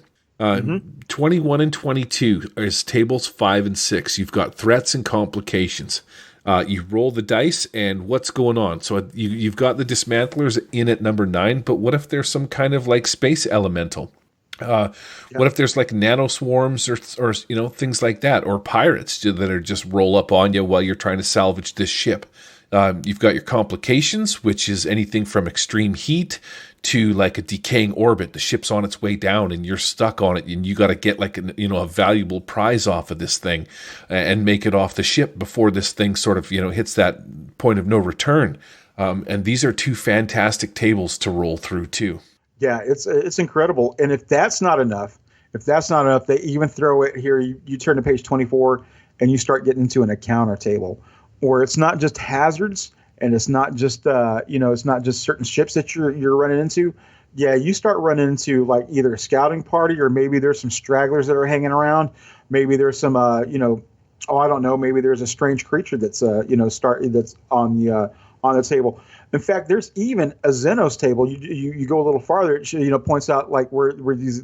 21 and 22 is tables 5 and 6. You've got threats and complications. You roll the dice, and what's going on? So you've got the dismantlers in at number 9, but what if there's some kind of like space elemental? What if there's like nanoswarms or things like that, or pirates that are just roll up on you while you're trying to salvage this ship? You've got your complications, which is anything from extreme heat to like a decaying orbit. The ship's on its way down and you're stuck on it, and you got to get like a valuable prize off of this thing and make it off the ship before this thing sort of hits that point of no return. And these are 2 fantastic tables to roll through too. Yeah, it's incredible. And if that's not enough, they even throw it here. You turn to page 24, and you start getting into an encounter table, where it's not just hazards and it's not just it's not just certain ships that you're running into. Yeah, you start running into like either a scouting party, or maybe there's some stragglers that are hanging around. Maybe there's some I don't know. Maybe there's a strange creature that's that's on the table. In fact, there's even a Xenos table. You go a little farther. It points out like where these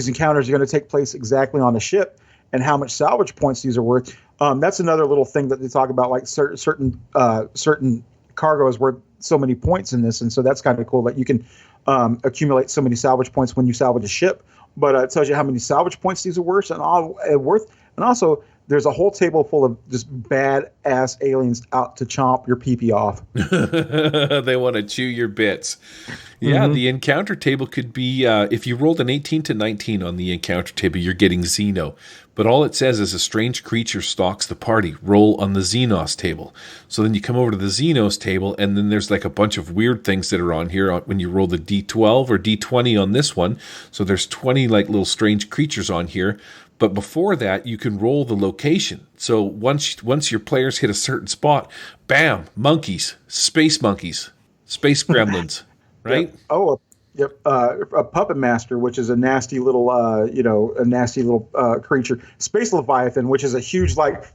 encounters are going to take place exactly on the ship, and how much salvage points these are worth. That's another little thing that they talk about, like certain cargo is worth so many points in this, and so that's kind of cool that you can accumulate so many salvage points when you salvage a ship. But it tells you how many salvage points these are worth, and also there's a whole table full of just badass aliens out to chomp your pee-pee off. They want to chew your bits. Yeah, the encounter table could be, if you rolled an 18 to 19 on the encounter table, you're getting Xeno. But all it says is a strange creature stalks the party. Roll on the Xenos table. So then you come over to the Xenos table, and then there's like a bunch of weird things that are on here when you roll the D12 or D20 on this one. So there's 20 like little strange creatures on here. But before that, you can roll the location. So once your players hit a certain spot, bam, monkeys, space gremlins, right? Yep. Oh, yep. A puppet master, which is a nasty little, creature. Space leviathan, which is a huge, like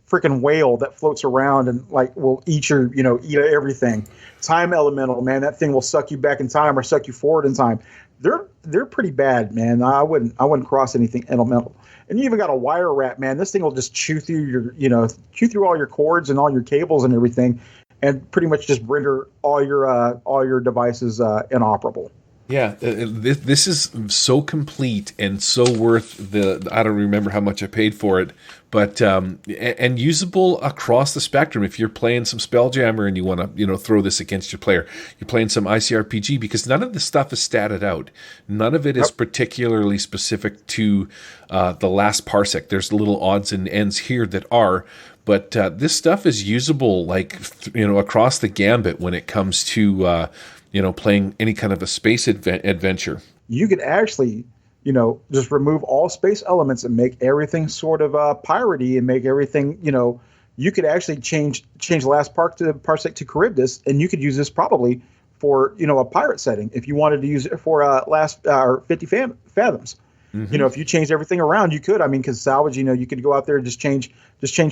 freaking whale that floats around and like will eat eat everything. Time elemental, man, that thing will suck you back in time or suck you forward in time. They're pretty bad, man. I wouldn't cross anything elemental. And you even got a wire rat, man. This thing will just chew through all your cords and all your cables and everything, and pretty much just render all your devices inoperable. Yeah, this is so complete and so worth I don't remember how much I paid for it, but and usable across the spectrum. If you're playing some Spelljammer and you want to throw this against your player, you're playing some ICRPG, because none of this stuff is statted out. None of it is particularly specific to the last Parsec. There's little odds and ends here that are. But this stuff is usable, across the gambit when it comes to playing any kind of a space adventure. You could actually, just remove all space elements and make everything sort of piratey, and make everything, you could actually change the last Parsec to Charybdis, and you could use this probably for, a pirate setting if you wanted to use it for last 50 fathoms. Mm-hmm. If you changed everything around, you could. I mean, because salvage, you could go out there and just change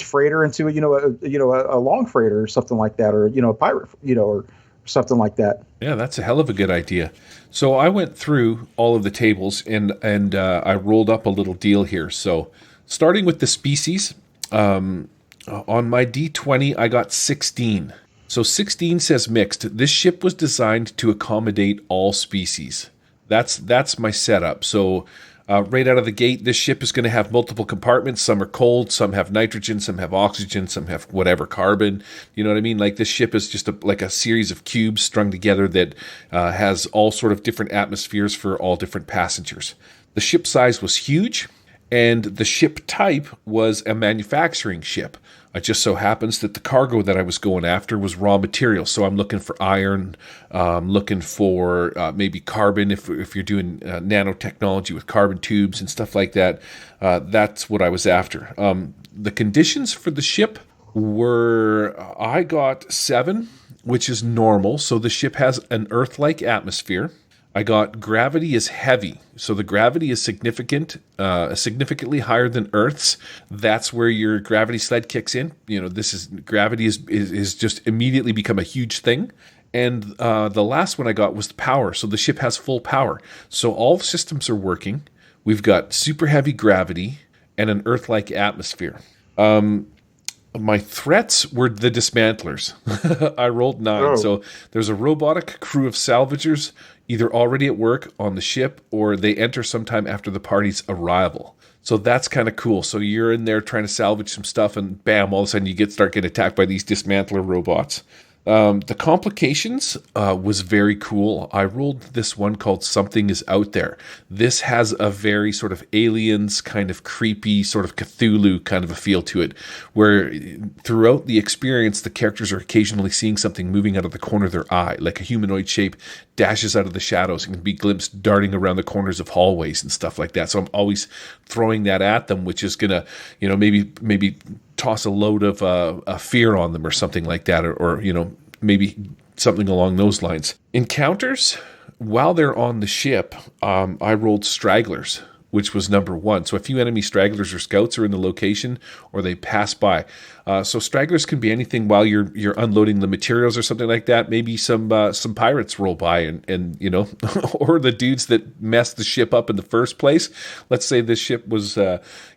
freighter into a long freighter or something like that, or a pirate, or something like that. Yeah, that's a hell of a good idea. So I went through all of the tables and I rolled up a little deal here. So starting with the species, on my D20 I got 16. So 16 says mixed. This ship was designed to accommodate all species. That's my setup. So right out of the gate, this ship is going to have multiple compartments. Some are cold, some have nitrogen, some have oxygen, some have whatever, carbon. You know what I mean? Like this ship is just like a series of cubes strung together that has all sort of different atmospheres for all different passengers. The ship size was huge, and the ship type was a manufacturing ship. It just so happens that the cargo that I was going after was raw material. So I'm looking for iron, looking for maybe carbon if you're doing nanotechnology with carbon tubes and stuff like that. That's what I was after. The conditions for the ship were, I got 7, which is normal. So the ship has an Earth-like atmosphere. I got gravity is heavy, so the gravity is significantly higher than Earth's. That's where your gravity sled kicks in. Gravity is just immediately become a huge thing. And the last one I got was the power. So the ship has full power. So all systems are working. We've got super heavy gravity and an Earth-like atmosphere. My threats were the dismantlers. I rolled 9. Oh. So there's a robotic crew of salvagers either already at work on the ship or they enter sometime after the party's arrival. So that's kind of cool. So you're in there trying to salvage some stuff and bam, all of a sudden you start getting attacked by these dismantler robots. The complications was very cool. I rolled this one called Something Is Out There. This has a very sort of aliens, kind of creepy, sort of Cthulhu kind of a feel to it, where throughout the experience, the characters are occasionally seeing something moving out of the corner of their eye, like a humanoid shape dashes out of the shadows and can be glimpsed darting around the corners of hallways and stuff like that. So I'm always throwing that at them, which is going to, maybe toss a load of a fear on them or something like that, or maybe something along those lines. Encounters, while they're on the ship, I rolled stragglers, which was number 1. So a few enemy stragglers or scouts are in the location, or they pass by. So stragglers can be anything while you're unloading the materials or something like that. Maybe some pirates roll by and or the dudes that messed the ship up in the first place. Let's say this ship was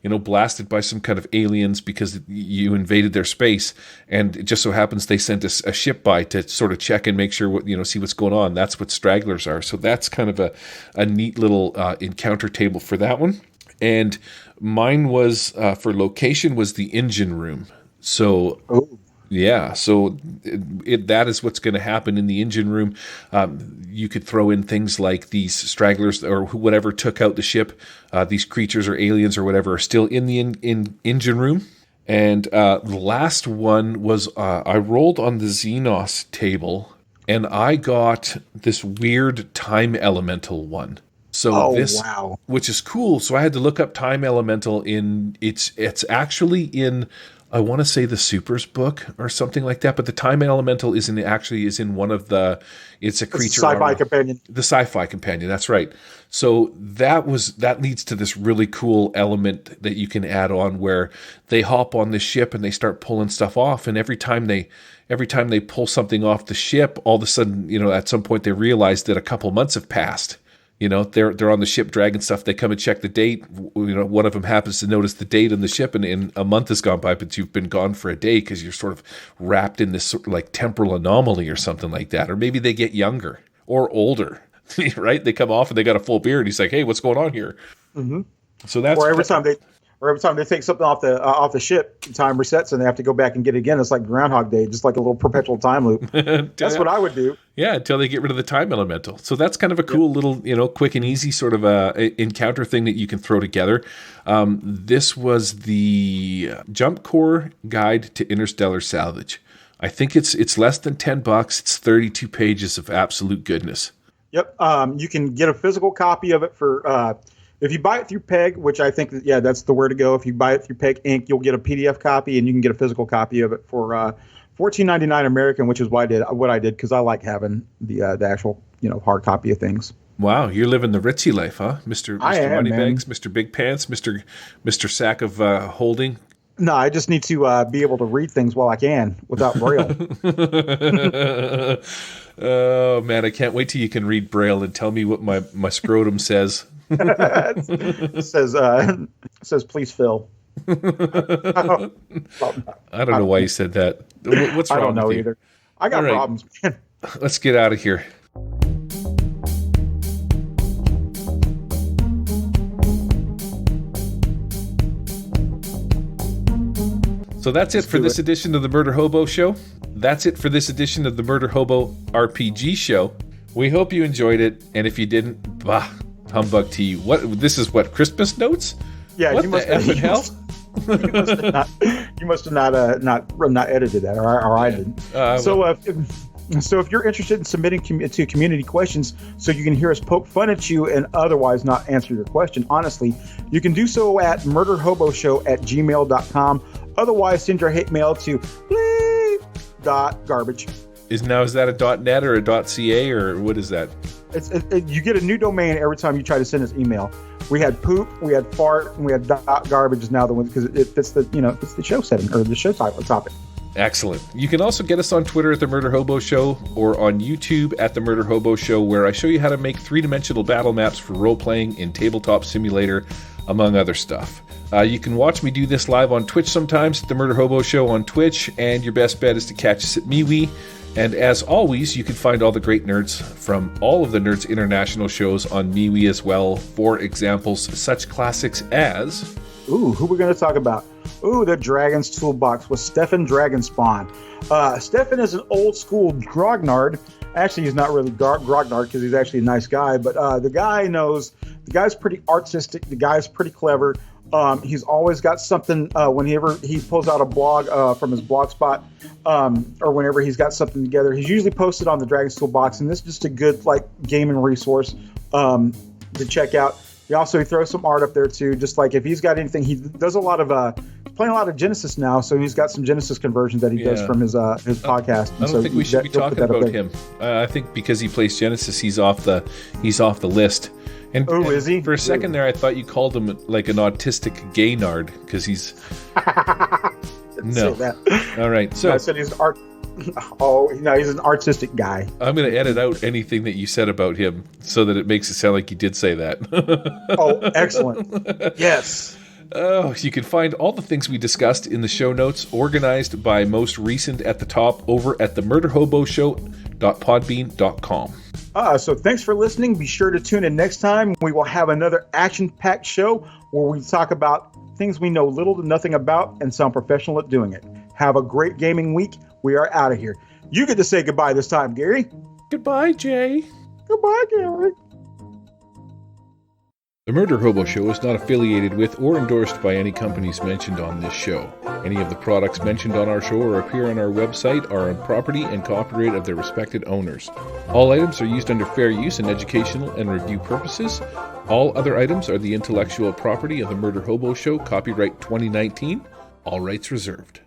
blasted by some kind of aliens because you invaded their space, and it just so happens they sent a ship by to sort of check and make sure see what's going on. That's what stragglers are. So that's kind of a neat little encounter table for that one. And mine was for location was the engine room. So, yeah, so that is what's going to happen in the engine room. You could throw in things like these stragglers or whatever took out the ship. These creatures or aliens or whatever are still in the engine room. And the last one was I rolled on the Xenos table, and I got this weird time elemental one. So wow. Which is cool. So I had to look up time elemental it's actually in, I want to say the Supers book or something like that, but the time elemental is in one of the, it's a creature. Sci-fi companion. The sci-fi companion. That's right. So that leads to this really cool element that you can add on where they hop on the ship and they start pulling stuff off. And every time they pull something off the ship, all of a sudden, at some point they realize that a couple months have passed. They're on the ship dragging stuff. They come and check the date. One of them happens to notice the date on the ship, and a month has gone by, but you've been gone for a day because you're sort of wrapped in this sort of like temporal anomaly or something like that. Or maybe they get younger or older, right? They come off and they got a full beard. He's like, "Hey, what's going on here?" Mm-hmm. So that's every time they take something off the ship, time resets and they have to go back and get it again. It's like Groundhog Day, just like a little perpetual time loop. That's what I would do. Yeah, until they get rid of the time elemental. So that's kind of a cool little, quick and easy sort of encounter thing that you can throw together. This was the JumpCorps Guide to Interstellar Salvage. I think it's less than $10. It's 32 pages of absolute goodness. Yep. You can get a physical copy of it for. If you buy it through PEG, which I think that's the way to go. If you buy it through PEG Inc., you'll get a PDF copy, and you can get a physical copy of it for $14.99 American, which is what I did because I like having the actual hard copy of things. Wow, you're living the ritzy life, huh, Mr. Moneybags, Mr. Big Pants, Mr. Sack of Holding? No, I just need to be able to read things while I can without Braille. Oh man, I can't wait till you can read Braille and tell me what my scrotum says. It says please fill. I don't know why you said that. What's wrong? I don't know with you? either. I got problems, man. Let's get out of here. So that's it for this edition of the Murder Hobo Show. That's it for this edition of the Murder Hobo RPG Show. We hope you enjoyed it, and if you didn't, humbug to you. This is Christmas notes? Yeah, what the effing hell? You must have not edited that, or I didn't. So if you're interested in submitting to community questions so you can hear us poke fun at you and otherwise not answer your question honestly, you can do so at murderhoboshow@gmail.com. Otherwise, send your hate mail to bleep.garbage. Is that a .net or a .ca or what is that? You get a new domain every time you try to send us email. We had poop, we had fart, and we had .garbage is now the one because it fits it's the show setting or the show topic. Excellent. You can also get us on Twitter at The Murder Hobo Show or on YouTube at The Murder Hobo Show, where I show you how to make three-dimensional battle maps for role-playing in Tabletop Simulator, among other stuff. You can watch me do this live on Twitch sometimes, The Murder Hobo Show on Twitch, and your best bet is to catch us at MeWe. And as always, you can find all the great nerds from all of the Nerds International shows on MeWe as well. For examples, such classics as... Ooh, who we're going to talk about? Ooh, the Dragon's Toolbox with Stefan Dragonspawn. Stefan is an old school grognard. Actually, he's not really grognard because he's actually a nice guy, but the guy's pretty artistic. The guy's pretty clever. He's always got something whenever he pulls out a blog from his blog spot, or whenever he's got something together. He's usually posted on the Dragon's Toolbox, and this is just a good gaming resource to check out. He throws some art up there too. Just like if he's got anything, he does a lot of playing a lot of Genesis now, so he's got some Genesis conversions that he does from his podcast. I don't think we should be talking about him. I think because he plays Genesis, he's off the list. And is he? For a second there, I thought you called him like an autistic gaynard because he's no. All right, so I said he's art. Oh no, he's an artistic guy. I'm going to edit out anything that you said about him so that it makes it sound like you did say that. Oh, excellent! Yes. Oh, you can find all the things we discussed in the show notes, organized by most recent at the top over at themurderhoboshow.podbean.com. So thanks for listening. Be sure to tune in next time. We will have another action-packed show where we talk about things we know little to nothing about and sound professional at doing it. Have a great gaming week. We are out of here. You get to say goodbye this time, Gary. Goodbye, Jay. Goodbye, Gary. The Murder Hobo Show is not affiliated with or endorsed by any companies mentioned on this show. Any of the products mentioned on our show or appear on our website are on property and copyright of their respected owners. All items are used under fair use and educational and review purposes. All other items are the intellectual property of the Murder Hobo Show, copyright 2019. All rights reserved.